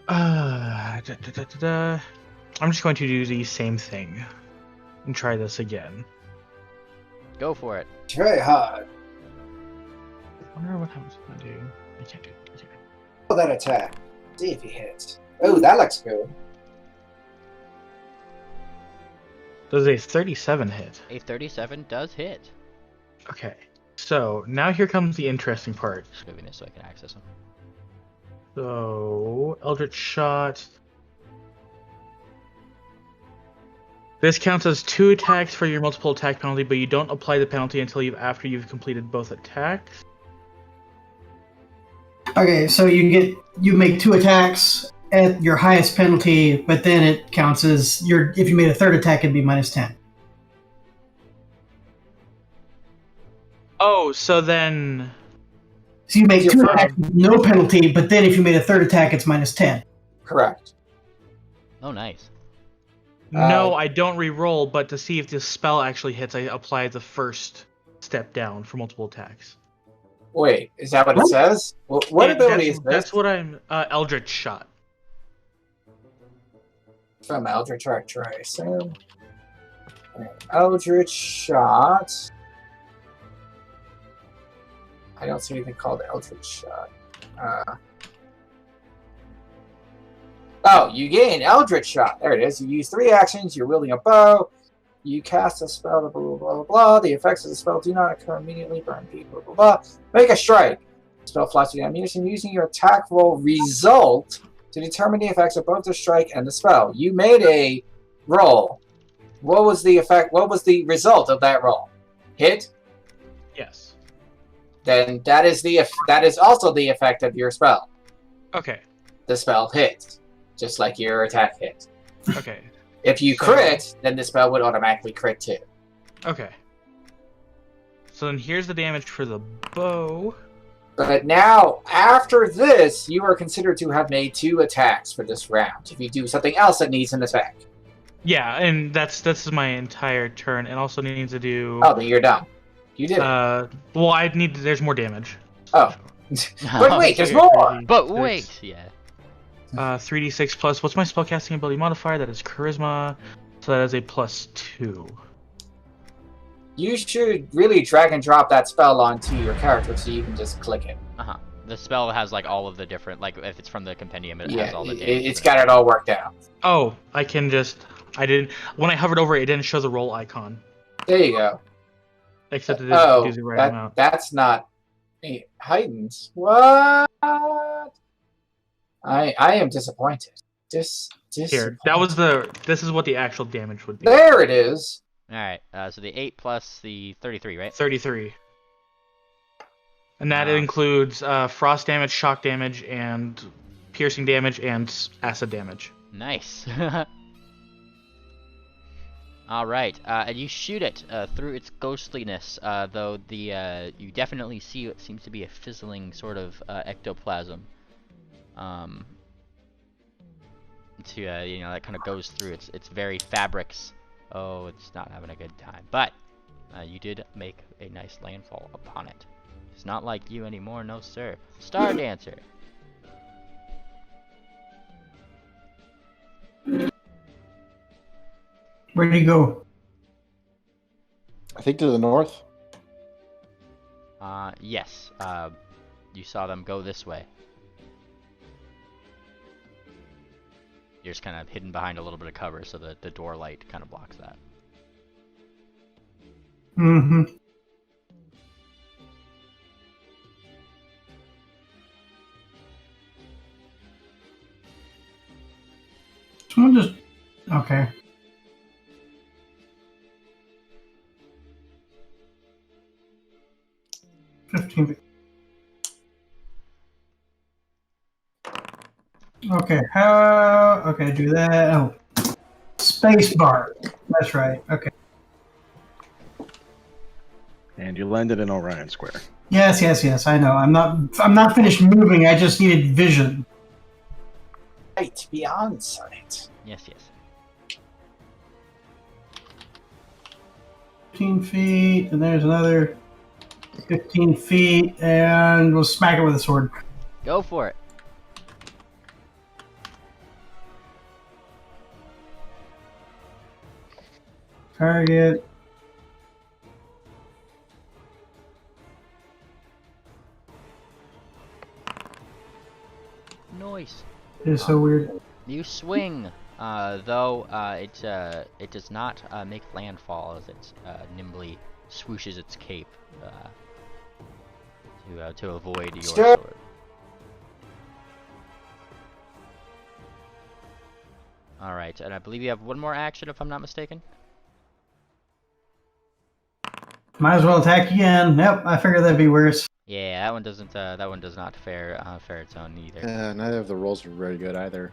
I'm just going to do the same thing and try this again. Go for it. Try hard. I wonder what happens if I do. I can't do it. Okay. Roll that attack. See if he hits. Oh, that looks good. Does a 37 hit? A 37 does hit. Okay. So now here comes the interesting part. Just moving this so I can access him. So Eldritch Shot. This counts as 2 attacks for your multiple attack penalty, but you don't apply the penalty until after you've completed both attacks. Okay, so you make 2 attacks at your highest penalty, but then it counts as if you made a third attack, it'd be -10. Oh, so then So you make Your 2 first- attacks with no penalty, but then if you made a third attack, it's -10. Correct. Oh, nice. no, I don't re-roll, but to see if this spell actually hits, I apply the first step down for multiple attacks. Wait, is that what it says? What ability is this? That's what I'm Eldritch Shot. From Eldritch Shot, I assume. Eldritch Shot. I don't see anything called Eldritch Shot. Oh, you gain Eldritch Shot. There it is. You use 3 actions. You're wielding a bow. You cast a spell, blah, blah, blah, blah, blah. The effects of the spell do not occur immediately. Burn people, blah, blah, blah. Make a strike. Spell flashes the ammunition using your attack roll result to determine the effects of both the strike and the spell. You made a roll. What was the effect? What was the result of that roll? Hit? Yes. Then that is also the effect of your spell. Okay. The spell hit, just like your attack hit. Okay. If you So- crit, then the spell would automatically crit too. Okay. So then here's the damage for the bow. But now, after this, you are considered to have made 2 attacks for this round. If you do something else that needs an attack. Yeah, and this is my entire turn, and also needs to do. Oh, then you're done. You did it. Well, I need. There's more damage. Oh. But wait, there's more! But wait, yeah. 3d6 plus. What's my spellcasting ability modifier? That is charisma. So that is a +2. You should really drag and drop that spell onto your character so you can just click it. The spell has like all of the different, like if it's from the compendium, it has Yeah, all the damage. it's got it all worked out. Oh, I can just. I didn't. When I hovered over it, it didn't show the roll icon. There you go. Except it Oh, gives the right amount. that's not heightened. What? I am disappointed. Here, this is what the actual damage would be. There it is. Alright, so the 8 plus the 33, right? 33. And that Wow. includes frost damage, shock damage, and piercing damage, and acid damage. Nice. All right, and you shoot it through its ghostliness, though you definitely see what seems to be a fizzling sort of ectoplasm. That kind of goes through its very fabrics. Oh, it's not having a good time. But you did make a nice landfall upon it. It's not like you anymore, no sir. Star Dancer. Where'd he go? I think to the north. Yes. You saw them go this way. You're just kind of hidden behind a little bit of cover, so the door light kind of blocks that. Mm-hmm. Someone just... Okay. $15. Okay, okay, do that. Oh. Space bar. That's right. Okay. And you landed in Orion Square. Yes, I know. I'm not finished moving, I just needed vision. Right, beyond sight. Yes. 15 feet, and there's another 15 feet, and we'll smack it with a sword. Go for it. Target. Nice. It is so weird. You swing, though it does not make landfall as it nimbly swooshes its cape to avoid your Stop. sword. All right, and I believe you have one more action, if I'm not mistaken. Might as well attack again. Nope, I figured that'd be worse. Yeah, that one doesn't. That one does not fare its own either. Neither of the rolls were very good either.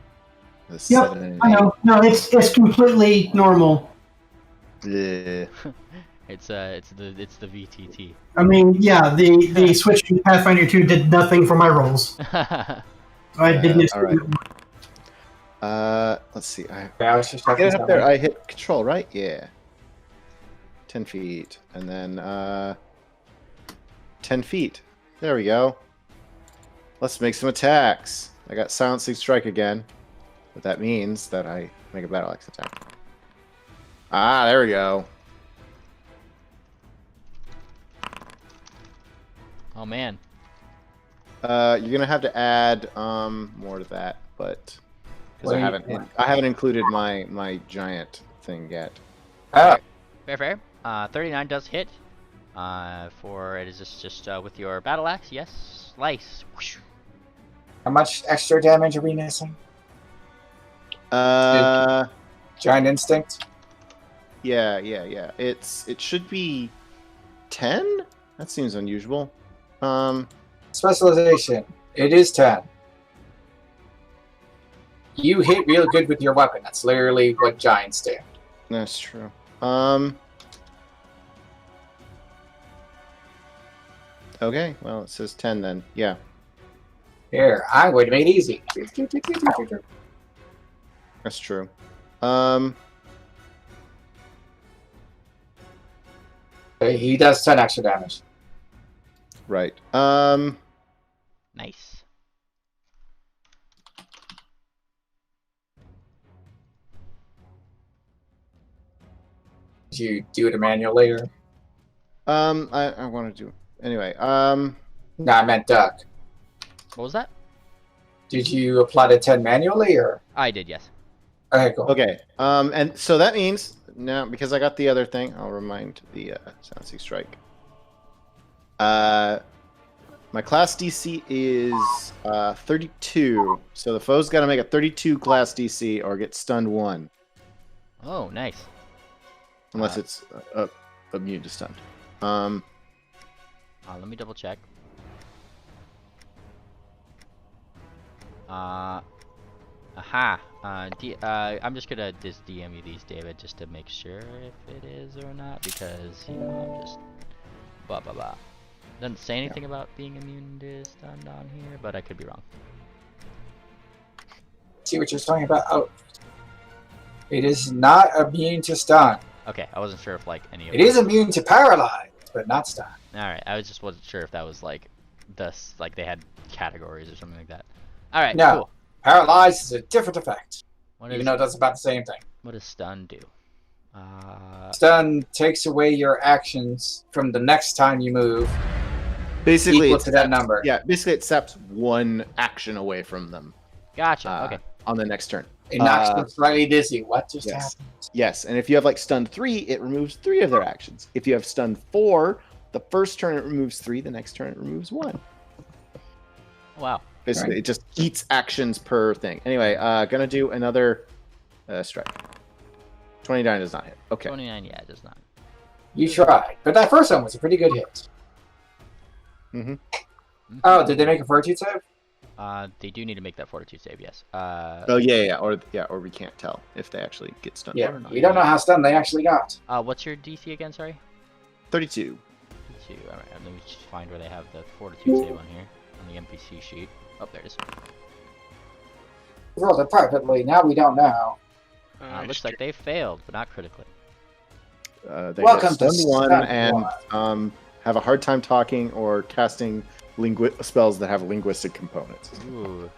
The Yep, 7 and I 8. know. No, it's completely normal. Yeah. It's the VTT. I mean, yeah, the switch to Pathfinder 2 did nothing for my rolls. I didn't. All right. Let's see. I Yeah, I was just get talking it up there. I hit control, right? Yeah. 10 feet, and then 10 feet. There we go. Let's make some attacks. I got Silencing Strike again. What that means that I make a battle axe attack. Ah, there we go. Oh man. You're gonna have to add more to that, but because I haven't included my giant thing yet. Ah, Fair. 39 does hit. For it is just with your battle axe. Yes, slice. Whoosh. how much extra damage are we missing? Uh, Giant instinct. yeah. It should be 10. That seems unusual. Specialization. It is 10. You hit real good with your weapon. That's literally what giants do. That's true. Okay, well, it says 10 then. Yeah. Here, I'm going to make it easy. That's true. He does 10 extra damage. Right. Nice. Did you do it manually or? I want to do anyway. No, I meant Duck. What was that? Did you apply the 10 manually or? I did, yes. Okay, cool. Okay. And so that means now because I got the other thing, I'll remind the Silencing Strike. My class DC is 32, so the foe's got to make a 32 class DC or get stunned 1, Oh, nice. unless it's immune to stun. Let me double check. Aha. I'm just gonna just DM you these, David, just to make sure if it is or not, because you know I'm just blah blah blah. Doesn't say anything about being immune to stun on here, but I could be wrong. See what you're talking about? Oh, it is not immune to stun. Okay, I wasn't sure if like any of It is immune to paralyze, but not stun. All right, I just wasn't sure if that was like like they had categories or something like that. All right, No. cool. Paralyze is a different effect, What even is though it does about the same thing. what does stun do? Stun takes away your actions from the next time you move, Basically, equal it to that steps- number. Yeah, basically it steps one action away from them Gotcha. Okay. on the next turn. It knocks them slightly dizzy. What just yes. happened? Yes, and if you have like stunned 3, it removes 3 of their actions. If you have stunned 4, the first turn it removes 3, the next turn it removes 1. Wow. Basically, Right. it just eats actions per thing. Anyway, gonna do another strike. 29 does not hit. Okay. 29. Yeah, it does not. You tried, but that first one was a pretty good hit. Mhm. Oh, did they make a fortitude save? They do need to make that fortitude save. Yes. Oh yeah, or we can't tell if they actually get stunned Yeah, or not. we don't know how stunned they actually got. What's your DC again? Sorry. 32. 2. All right. Let me just find where they have the fortitude save on here on the NPC sheet. Oh, there it is. Rolled it perfectly. Now we don't know. Looks like they failed, but not critically. They Welcome get to stunned 1 step and one. have a hard time talking or casting spells that have linguistic components. Ooh.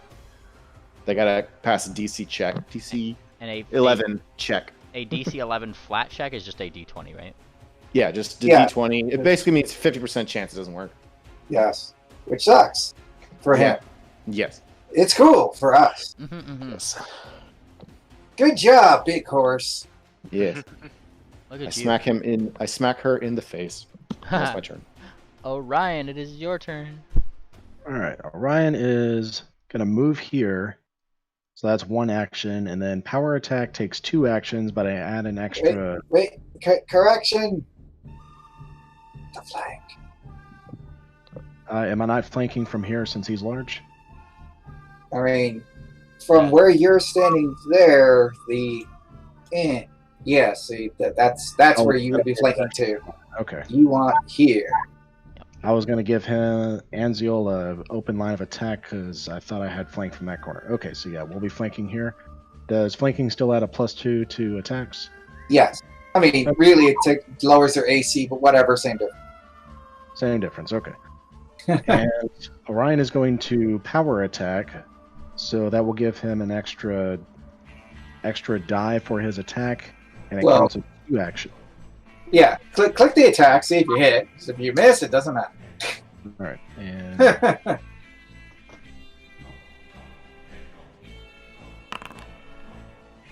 They gotta pass a DC check. DC And a 11 check. A DC 11 flat check is just a D20, right? Yeah, just Yeah. D20. It basically means 50% chance it doesn't work. Yes, which sucks for him. Yes. It's cool for us. Mm-hmm. Yes. Good job, big horse. Yes. Look I at you. smack her in the face. That's my turn. Orion, it is your turn. All right, Orion is gonna move here, so that's one action, and then power attack takes 2 actions, but I add an extra. Wait, correction. The flank. Am I not flanking from here since he's large? I mean, from where you're standing there, yeah, see, that's Oh, where you would be flanking to. Okay. You want here. I was gonna give him Anziel a open line of attack because I thought I had flank from that corner. Okay, so yeah, we'll be flanking here. Does flanking still add a +2 to attacks? Yes. I mean, really, it lowers their AC, but whatever, same difference. Same difference. Okay. And Orion is going to power attack, so that will give him an extra die for his attack, and it Well- counts as 2 action. Yeah, click the attack, see if you hit. 'Cause if you miss, it doesn't matter. All right, and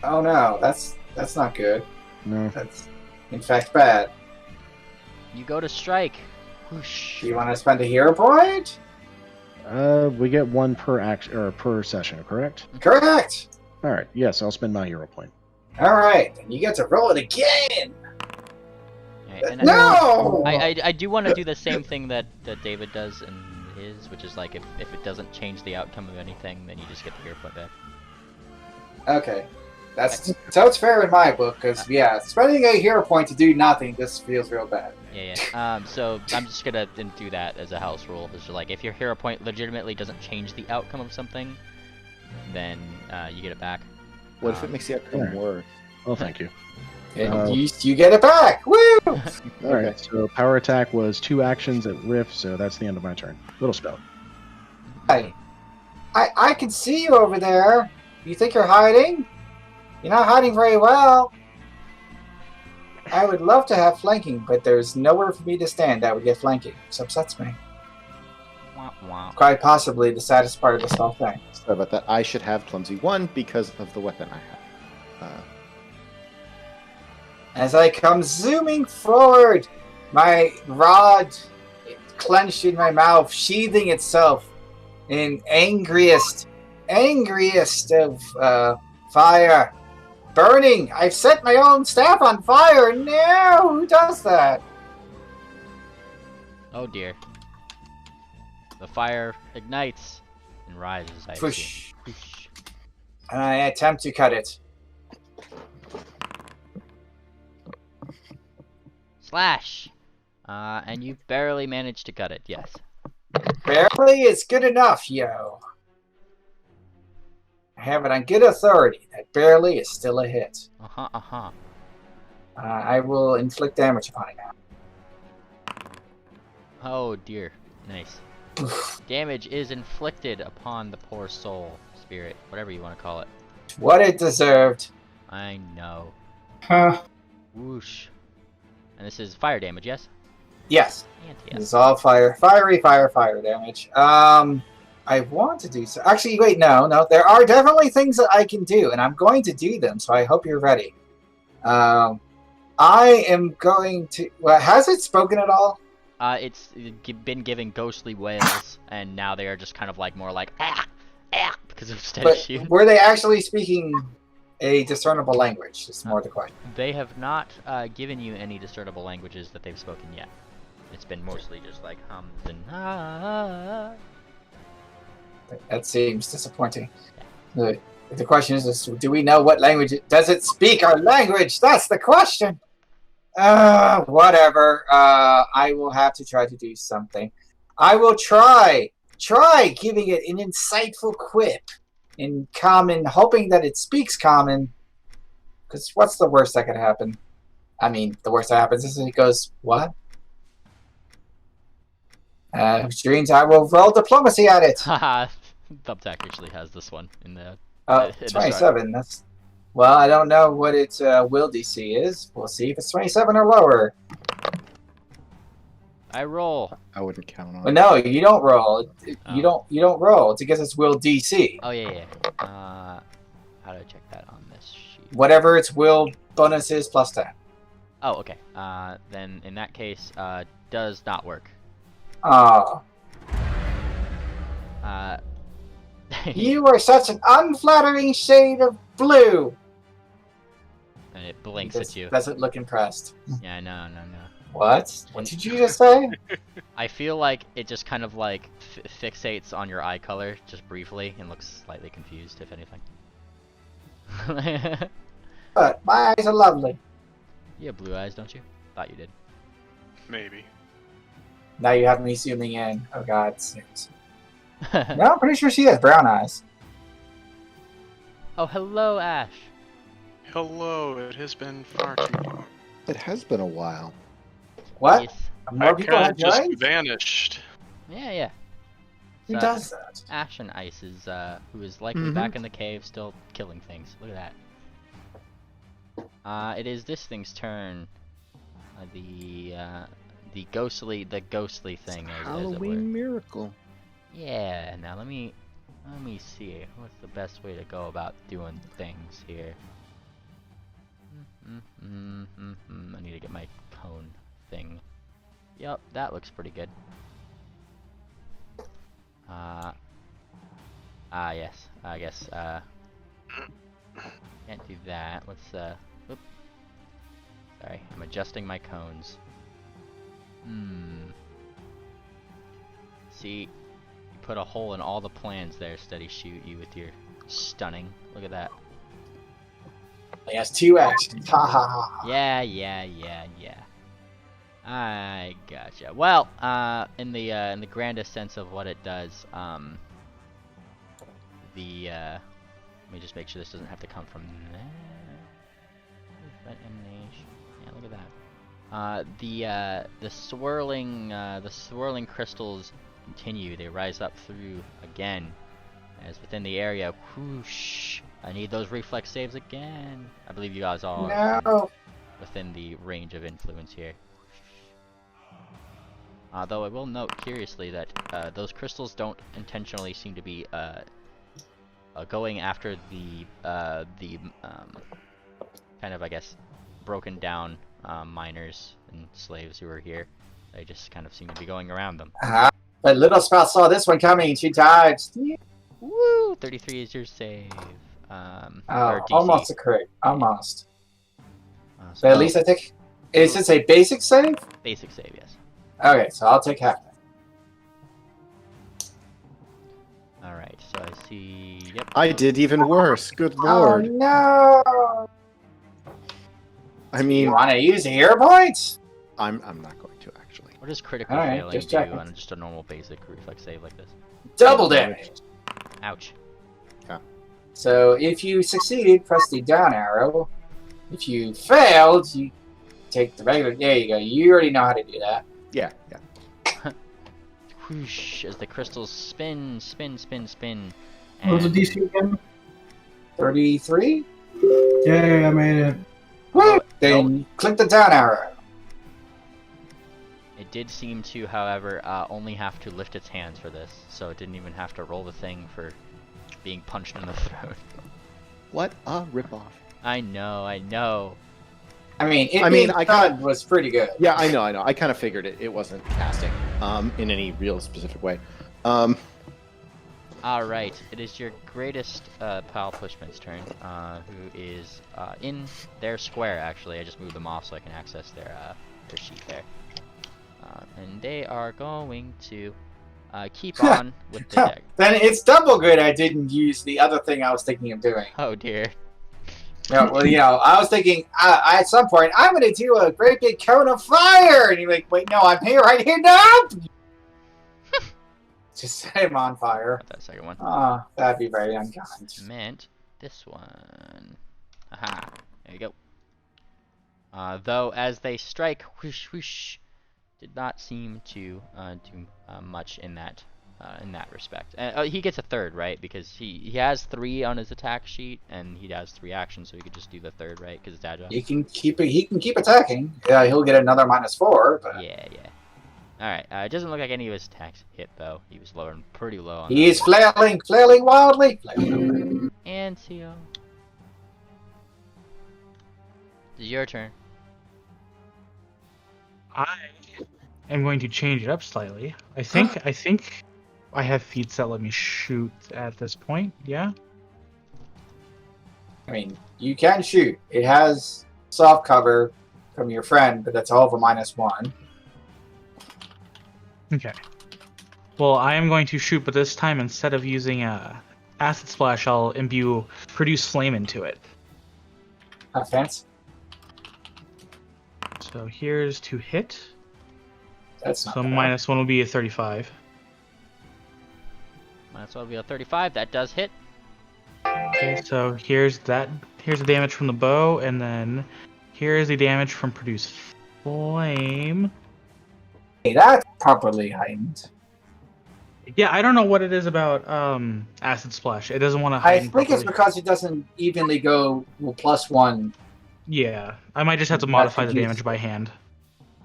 Oh no, that's not good. no. That's in fact bad. You go to strike. Whoosh. Do you want to spend a hero point? We get 1 per action or per session, correct? Correct. All right. Yes, I'll spend my hero point. All right, and you get to roll it again. Alright, and No. I do want to do the same thing that David does in his, which is like if it doesn't change the outcome of anything, then you just get the hero point back. Okay, that's so it's fair in my book because yeah, spending a hero point to do nothing just feels real bad. Yeah. So I'm just gonna do that as a house rule. It's just like if your hero point legitimately doesn't change the outcome of something, then you get it back. What if it makes the outcome worse? Well, thank you. And you get it back. Woo! All right. So power attack was 2 actions at Rift, so that's the end of my turn. Little spell. I can see you over there. You think you're hiding? You're not hiding very well. I would love to have flanking, but there's nowhere for me to stand that would get flanking. This upsets me. Wah, wah. Quite possibly the saddest part of this whole thing. Sorry about that. I should have clumsy 1 because of the weapon I have. As I come zooming forward, my rod clenched in my mouth, sheathing itself in angriest of fire. Burning! I've set my own staff on fire! No! Who does that? Oh dear. The fire ignites and rises. I see. Push. Whoosh. And I attempt to cut it. Slash! And you barely managed to cut it, yes. Barely is good enough, yo. I have it on good authority that barely is still a hit. I will inflict damage upon it now. Oh dear. Nice. Damage is inflicted upon the poor soul, spirit, whatever you want to call it. What it deserved. I know. Huh. Whoosh. And this is fire damage, yes? Yes. Anti-yes. It's all fire damage. I want to do so. Actually, wait, no. There are definitely things that I can do, and I'm going to do them. So I hope you're ready. I am going to. Well, has it spoken at all? It's been giving ghostly wails, and now they are just kind of like more like because of steady But shoot. were they actually speaking a discernible language? Is more the question. They have not given you any discernible languages that they've spoken yet. It's been mostly just like hums and That seems disappointing. The question is, do we know what language? Does it speak our language? That's the question. Whatever. I will have to try to do something. I will try giving it an insightful quip in common, hoping that it speaks common. Because what's the worst that could happen? I mean, the worst that happens is it goes, what? Which means I will roll diplomacy at it. Haha. Thumbtack actually has this one in the. Oh, 27. That's. Well, I don't know what its will DC is. We'll see if it's 27 or lower. I roll. I wouldn't count on But it. no, you don't roll. Oh. You don't roll. It's against its will DC. Oh yeah. How do I check that on this sheet? Whatever its will bonus is plus 10. Oh, okay. Then in that case, does not work. Ah, you are such an unflattering shade of blue. And it blinks at you. Doesn't look impressed. Yeah, no. What? What did you just say? I feel like it just kind of like fixates on your eye color just briefly and looks slightly confused, if anything. But my eyes are lovely. You have blue eyes, don't you? Thought you did. Maybe. Now you have me zooming in. Oh god, snooze. No, I'm pretty sure she has brown eyes. Oh, hello, Ash. Hello, it has been far too long. It has been a while. What? Yes. More I people kind have of just joined? vanished. Yeah. Who So, does that? Ash and Ice is, who is likely back in the cave, still killing things. Look at that. It is this thing's turn. The ghostly thing, as it were. Halloween miracle. Yeah. Now let me see. What's the best way to go about doing things here? I need to get my cone thing. Yup, that looks pretty good. Yes. I guess, can't do that. Let's, whoop. Sorry, I'm adjusting my cones. See, you put a hole in all the plans there, Steady Shoot, you with your stunning. Look at that. He has 2 actions. Ha ha ha. Yeah. I gotcha. Well, in the grandest sense of what it does, let me just make sure this doesn't have to come from there. Yeah, look at that. The swirling crystals continue. They rise up through again, as within the area. Whoosh! I need those reflex saves again. I believe you guys all are No. within the range of influence here. Though I will note curiously that those crystals don't intentionally seem to be going after the kind of, I guess, broken down miners and slaves who are here. They just kind of seem to be going around them. But Little Sprout saw this one coming. She dodged. Woo! 33 is your save. Or DC. Almost a crit. Almost. So But at least I think. Is this a basic save? basic save, yes. Okay, so I'll take half. Alright, so I see. Yep. I did even worse. Good Oh lord. no! I You mean, want to use the hero points? I'm not going to actually. What does critical Alright, failing just do checking. on just a normal basic reflex save like this? Double damage. Ouch. So if you succeeded, press the down arrow. If you failed, you take the regular. There you go. You already know how to do that. Yeah. Whoosh, as the crystals spin. What was the and- DC again? 33. Yay, I made it. Woo! Then click the down arrow. It did seem to, however, only have to lift its hands for this, so it didn't even have to roll the thing for being punched in the throat. What a ripoff. I know. I mean, I mean, I kinda- stunned was pretty good. Yeah, I know. I kind of figured it wasn't casting in any real specific way. Alright, it is your greatest pal Pushman's turn, who is in their square, actually. I just moved them off so I can access their sheet there. And they are going to keep on with the deck. Then it's double good I didn't use the other thing I was thinking of doing. Oh dear. Yeah, well, I was thinking at some point I'm going to do a great big cone of fire, and you're like, wait, no, I'm here, right here, no! Just set him on fire. Not that second one. Oh, that'd be very unkind. Meant this one. Aha. There you go. Though as they strike, whoosh whoosh, did not seem to do much in that respect. He gets a third, right? Because he has 3 on his attack sheet, and he has 3 actions, so he could just do the third, right? Because it's agile. He can keep attacking. Yeah, he'll get another -4. But Yeah. All right. It doesn't look like any of his attacks hit though. He was lower, pretty low on. he is flailing wildly. Flailing. And Theo. It's your turn. I am going to change it up slightly. I think I have feats that let me shoot at this point. Yeah. I mean, you can shoot. It has soft cover from your friend, but that's all for -1. Okay. Well, I am going to shoot, but this time instead of using acid splash, I'll imbue produce flame into it. Fancy. So here's to hit. That's not So bad. -1 will be a 35. Might as well be a 35. That does hit. Okay, so here's the damage from the bow, and then here's the damage from produce flame. Hey, that's properly heightened. Yeah, I don't know what it is about acid splash. It doesn't want to I heighten think it's properly. because it doesn't evenly go +1. Yeah, I might just have to That modify the confuses damage by hand.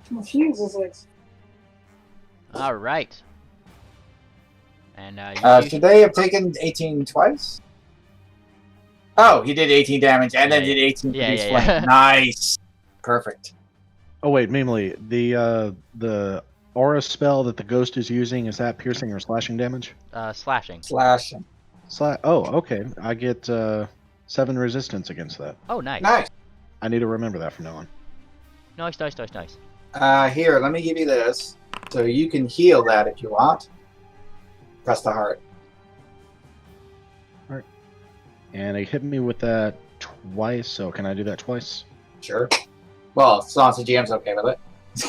Confuses it. All right. And you Should they have taken 18 twice? Oh, he did 18 damage and then Yeah, did 18 yeah, produce yeah. flame. Nice. Perfect. Oh wait, Mimely, the aura spell that the ghost is using, is that piercing or slashing damage? slashing. Slashing. Oh, okay. I get 7 resistance against that. Oh, nice. Nice. I need to remember that from now on. Nice. Here, let me give you this. So you can heal that if you want. Press the heart. And it hit me with that twice, so can I do that twice? Sure. Well, as long as the GM's okay with it.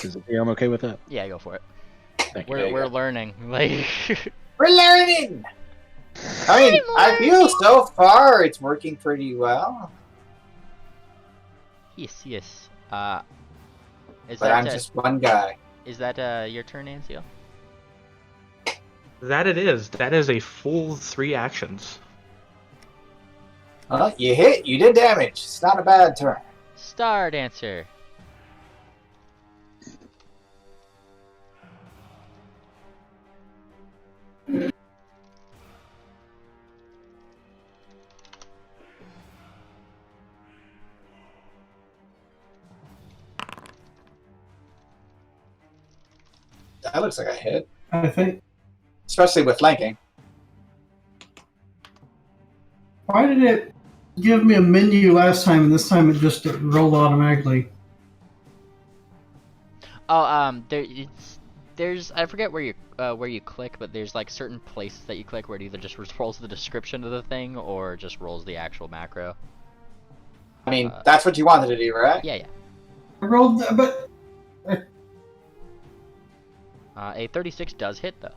Is it, I'm okay with that? Yeah, go for it. Thank you. There you We're go. learning. Like. We're learning! I mean, I feel so far it's working pretty well. Yes. Is But that I'm just one guy. is that your turn, Nancio? That it is. That is a full 3 actions. Well, you hit, you did damage. It's not a bad turn. Star Dancer. That looks like a hit. I think. Especially with flanking. Why did it give me a menu last time and this time it just rolled automatically? Oh, there's I forget where you click, but there's like certain places that you click where it either just rolls the description of the thing or just rolls the actual macro. I mean, that's what you wanted to do, right? Yeah. I rolled, but A 36 does hit though.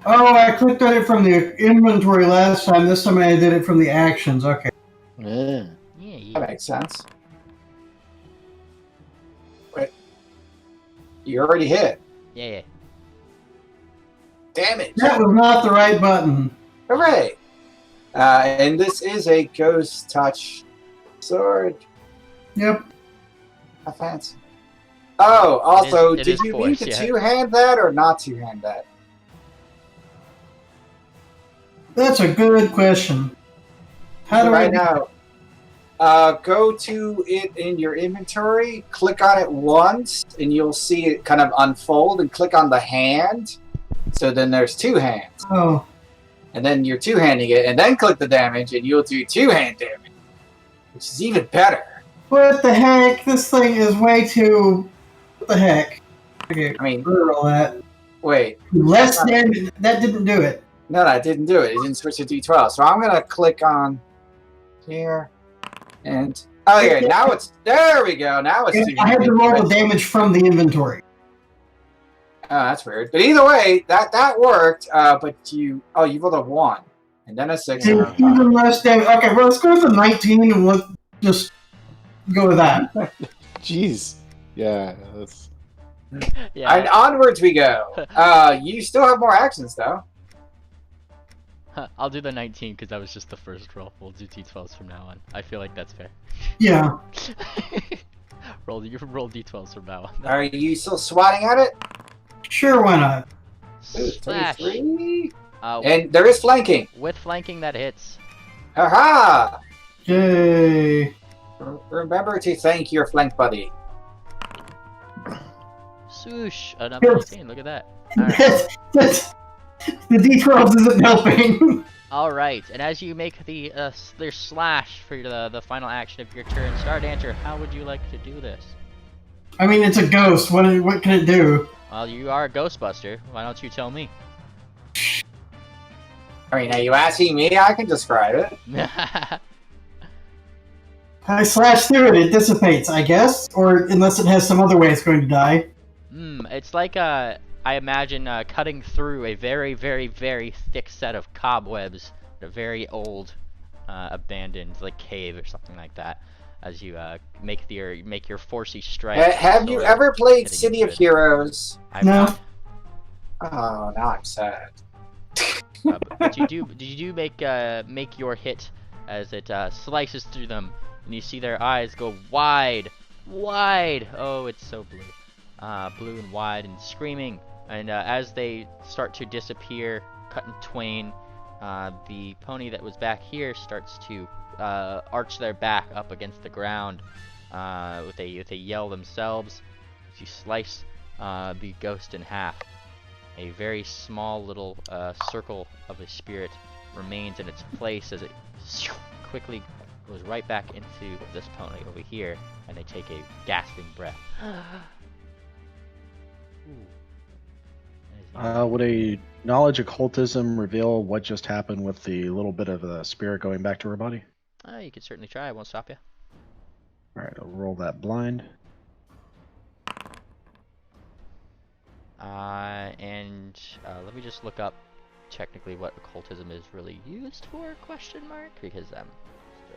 oh, I clicked on it from the inventory last time. This time I did it from the actions. Okay. Yeah. Yeah. That makes sense. Wait. You already hit. Yeah. Damage. That was not the right button. Hooray! And this is a ghost touch sword. Yep. How fancy. Oh, also, it did is you force, mean to yeah. two-hand that or not two-hand that? That's a good question. How do right I now, go to it in your inventory, click on it once, and you'll see it kind of unfold, and click on the hand. So then there's two hands. Oh, And then you're two-handing it, and then click the damage, and you'll do two-hand damage. Which is even better. what the heck? This thing is way too. What the heck? Okay, I mean, all that. wait. Less damage. That didn't do it. No, I didn't do it. It didn't switch to D12. So I'm going to click on here. And, oh, yeah, now it's, there we go. Now it's I had to roll the damage from the inventory. Oh, that's weird. But either way, that worked. But you rolled a 1. And then a 6. And a 5. Even less damage. Okay, well, let's go with the 19 and let's just go with that. Jeez. Yeah. That's... Yeah. And onwards we go. You still have more actions, though. I'll do the 19 because that was just the first roll. We'll do D12s from now on. I feel like that's fair. Yeah. You can roll D12s from now on. Are you still swatting at it? Sure, why not? Ooh, Slash. 23. Uh, And there is flanking. with flanking that hits. Haha! Yay. Remember to thank your flank buddy. Swoosh! Another 18. Look at that. Alright. That's, the D12 isn't helping. Alright, and as you make the their slash for the final action of your turn, Star Dancer, how would you like to do this? I mean, it's a ghost. What can it do? Well, you are a Ghostbuster. Why don't you tell me? I mean, are you asking me? I can describe it. I slash through it, it dissipates, I guess. Or unless it has some other way it's going to die. It's like I imagine cutting through a very, very, very thick set of cobwebs, a very old, abandoned like cave or something like that, as you make your forcey strike. Have you sword ever played hitting City into of it. Heroes? I've No. not. Oh, now I'm sad. But you do make your hit as it slices through them, and you see their eyes go wide. Oh, it's so blue, blue and wide and screaming. And as they start to disappear, cut in twain, the pony that was back here starts to arch their back up against the ground with a yell themselves. As you slice the ghost in half. A very small little circle of a spirit remains in its place as it quickly goes right back into this pony over here, and they take a gasping breath. Would a knowledge occultism reveal what just happened with the little bit of the spirit going back to her body? You can certainly try. I won't stop you. All right, I'll roll that blind. Let me just look up technically what occultism is really used for, question mark, because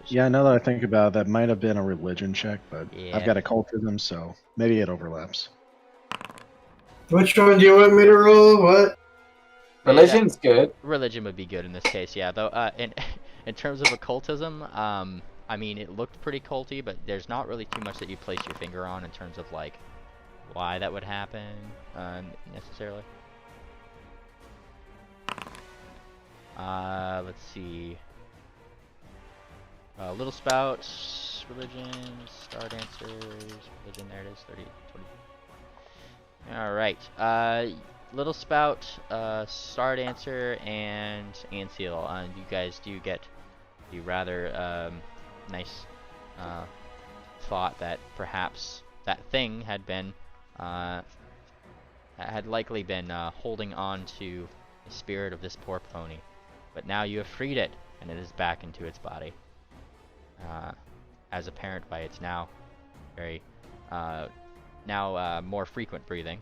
Yeah, now that I think about it, that might have been a religion check, but Yeah. I've got occultism, so maybe it overlaps. Which one do you want me to roll? What? Religion's good. religion would be good in this case, yeah. Though, in terms of occultism, I mean, it looked pretty culty, but there's not really too much that you place your finger on in terms of like why that would happen necessarily. Let's see. Little Spouts, religion, Star Dancers, religion. There it is. 30, 20. All right. Little Spout, Star Dancer, and Anseal. You guys do get the rather nice thought that perhaps that thing had been had likely been holding on to the spirit of this poor pony. But now you have freed it, and it is back into its body. As apparent by its now very more frequent breathing,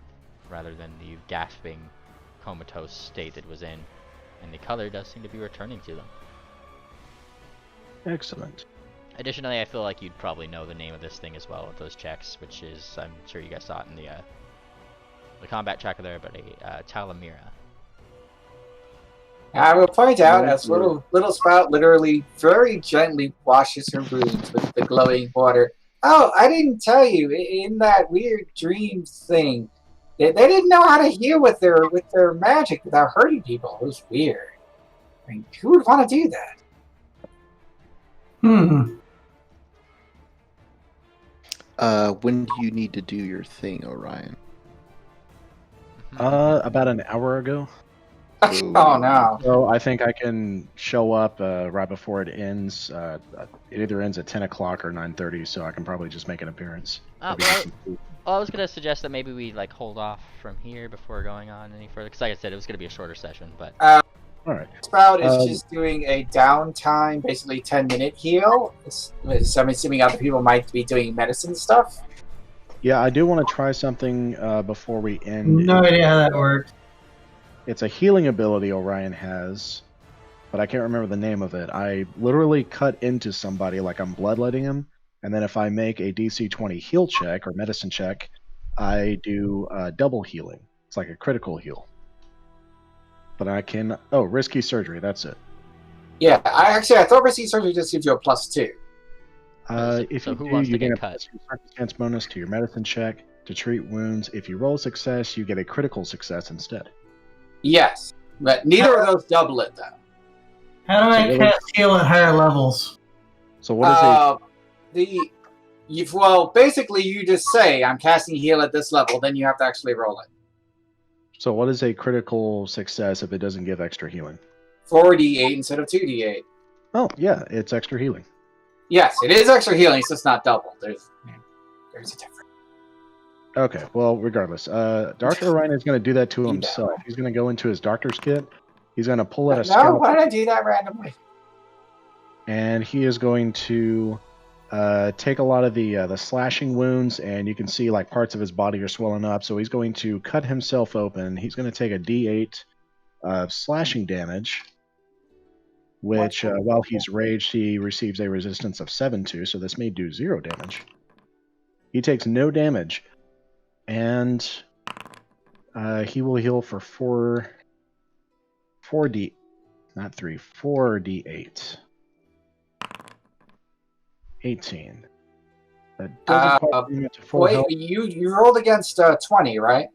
rather than the gasping, comatose state it was in, and the color does seem to be returning to them. Excellent. Additionally, I feel like you'd probably know the name of this thing as well with those checks, which is, I'm sure you guys saw it in the combat tracker there, but a Talamira. I will point out as little Spout literally very gently washes her wounds with the glowing water. Oh, I didn't tell you, in that weird dream thing, they didn't know how to heal with their magic without hurting people. It was weird. I mean, who would want to do that? When do you need to do your thing, Orion? About an hour ago. Oh no. So I think I can show up right before it ends. It either ends at 10 o'clock or 9:30, so I can probably just make an appearance. Well, I was gonna suggest that maybe we like hold off from here before going on any further, because like I said, it was gonna be a shorter session. But all right. Spout is just doing a downtime, basically 10-minute heal. So I'm assuming other people might be doing medicine stuff. Yeah, I do want to try something before we end. No idea how that works. It's a healing ability Orion has, but I can't remember the name of it. I literally cut into somebody like I'm bloodletting him, and then if I make a DC 20 heal check or medicine check, I do double healing. It's like a critical heal. But I can... Oh, risky surgery, that's it. Yeah, I thought risky surgery just gives you a +2. If so you who do, wants you to get get a cut? circumstance bonus to your medicine check to treat wounds. If you roll success, you get a critical success instead. Yes, but neither of those double it though. How do I cast heal at higher levels? So what is Well, basically you just say I'm casting heal at this level, then you have to actually roll it. So what is a critical success if it doesn't give extra healing? 4d8 instead of 2d8. Oh, yeah, it's extra healing. Yes, it is extra healing, it's just not double. There's a difference. Okay, well, regardless. Dr. Orion is going to do that to himself. He's going to go into his doctor's kit. He's going to pull out a No, scalpel. why did I do that randomly? And he is going to take a lot of the slashing wounds, and you can see like parts of his body are swelling up. So he's going to cut himself open. He's going to take a D8 slashing damage, which while he's raged, he receives a resistance of 7 to. So this may do 0 damage. He takes no damage, and he will heal for 4d8. 18. That doesn't bring it to full Wait, health. you rolled against 20, right?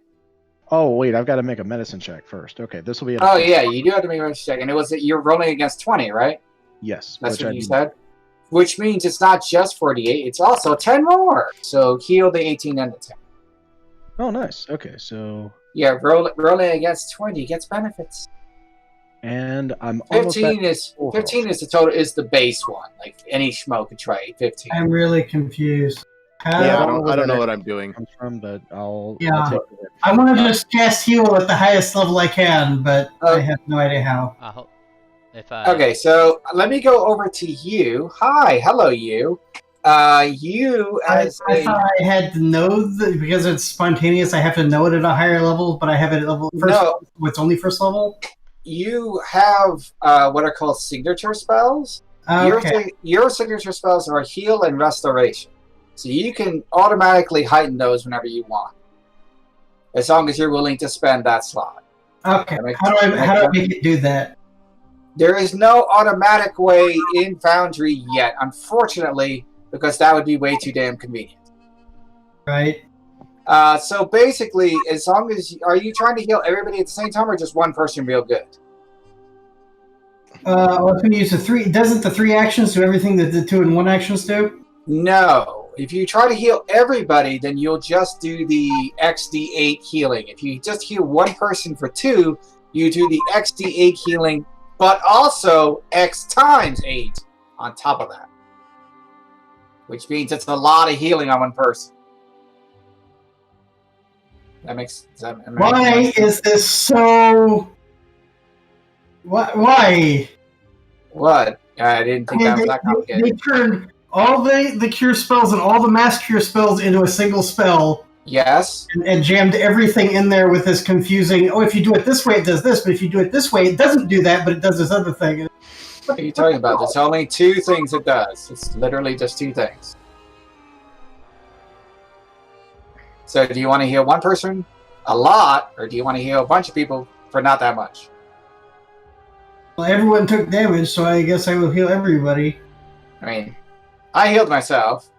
Oh wait, I've got to make a medicine check first. Okay, this will be. Oh yeah, you do have to make a medicine check, and you're rolling against 20, right? Yes, That's what I you do. said. Which means it's not just 48; it's also 10 more. So heal the 18 and the 10. Oh, nice. Okay, so Yeah, rolling against 20 gets benefits. and I'm almost 15 at is full 15 is the total is the base one. Like any schmo could try 15. I'm really confused. Yeah, I How, don't know what I'm doing. comes from, but I'll Yeah. take it. I want to just cast heal at the highest level I can, but Oh. I have no idea how. Okay, so let me go over to you. Hi, hello, you. You I as thought I had to know that because it's spontaneous. I have to know it at a higher level, but I have it at level first. No. It's only first level. you have what are called signature spells. Okay. Your signature spells are heal and restoration, so you can automatically heighten those whenever you want, as long as you're willing to spend that slot. Okay. How do I make it do that? There is no automatic way in Foundry yet, unfortunately, because that would be way too damn convenient. Right. So basically, as long as are you trying to heal everybody at the same time, or just one person real good? I was going to use the 3. Doesn't the 3 actions do everything that the 2 and 1 actions do? No. If you try to heal everybody, then you'll just do the XD8 healing. If you just heal one person for 2, you do the XD8 healing, but also X times 8 on top of that. Which means it's a lot of healing on one person. That makes sense. Why is this so? Why? What? I didn't think that was that They complicated. turned all the cure spells and all the mass cure spells into a single spell Yes. and jammed everything in there with this confusing, oh, if you do it this way, it does this, but if you do it this way, it doesn't do that, but it does this other thing. What are you talking about? There's only two things it does. It's literally just two things. So do you want to heal one person a lot, or do you want to heal a bunch of people for not that much? Well, everyone took damage, so I guess I will heal everybody. I mean, I healed myself.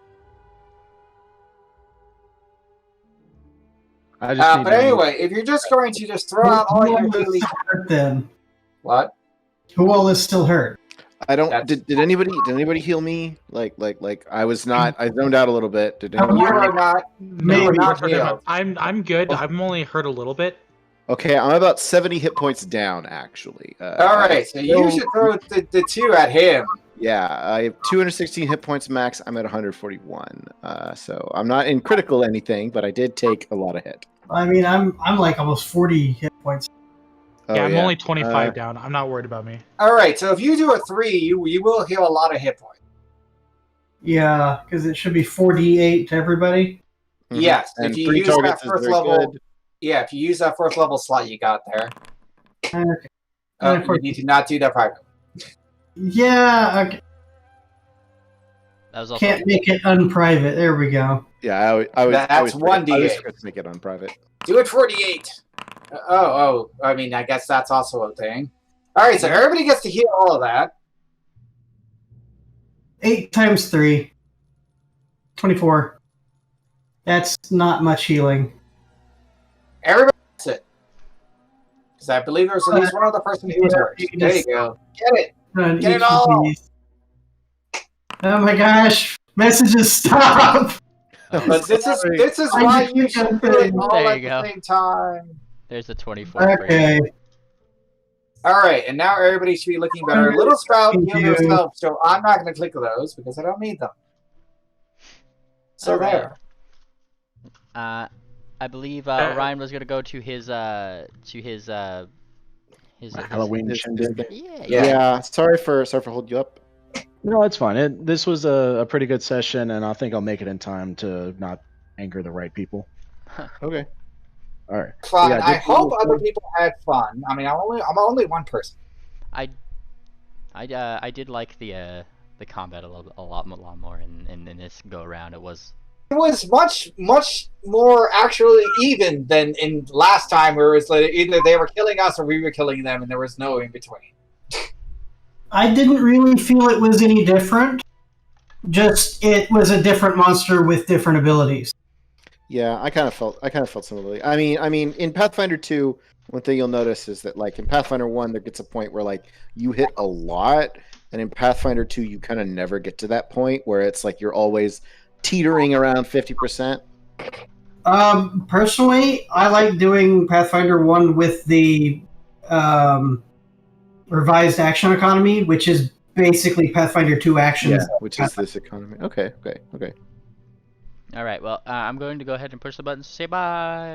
I just need But to- anyway, if you're just going to just throw out all your Who all healing... is still hurt then? What? Who all is still hurt? I don't. That's- Did anybody heal me? Like I was not. I zoned out a little bit. Did anyone? You are not... Maybe. not Okay, healed. I'm good. I'm only hurt a little bit. Okay, I'm about 70 hit points down actually. All right, so you should throw the two at him. Yeah, I have 216 hit points max. I'm at 141. So I'm not in critical anything, but I did take a lot of hit. I mean, I'm like almost 40 hit points. Oh, Yeah, I'm only 25 down. I'm not worried about me. All right, so if you do a 3, you will heal a lot of hit points. Yeah, because it should be 4d8 to everybody. Mhm. Yes, And if you 3 use that targets is first very level... good. Yeah, if you use that first level slot you got there. Okay. You need to not do that privately. Yeah, okay. That was also Can't make it unprivate. There we go. Yeah, I was. That's I was 1d8. I was supposed to make it on private. Do it 48. I mean, I guess that's also a thing. All right, so everybody gets to heal all of that. 8 times 3. 24. That's not much healing. Everybody gets it. Because I believe there's at least one other person who was Yeah, hurt. you can There you just- go. Get it. On Get it each of all. these. Oh my gosh! Messages stop. But this is I why just you think should I'm do it good. all There at you the go. same time. there's the 24. for you. Okay. All right, and now everybody should be looking better. Little Sprout, Thank heal you. yourself. So I'm not going to click those because I don't need them. So All right. there. I believe Ryan was gonna go to his his Halloween This- shindig. yeah. Yeah. Sorry for holding you up. No, it's fine. This was a pretty good session, and I think I'll make it in time to not anger the right people. Okay. All right. Fun. Yeah, I just- hope other people had fun. I mean, I'm only one person. I did like the combat a lot more in this go around. It was It was much more actually even than in last time, where it was like either they were killing us or we were killing them, and there was no in between. I didn't really feel it was any different. Just it was a different monster with different abilities. Yeah, I kind of felt similarly. I mean, in Pathfinder 2, one thing you'll notice is that like in Pathfinder 1, there gets a point where like you hit a lot, and in Pathfinder 2, you kind of never get to that point where it's like you're always teetering around 50%. Personally, I like doing Pathfinder 1 with the revised action economy, which is basically Pathfinder 2 actions. Which is this economy. Okay. all right. Well, I'm going to go ahead and push the buttons to say bye.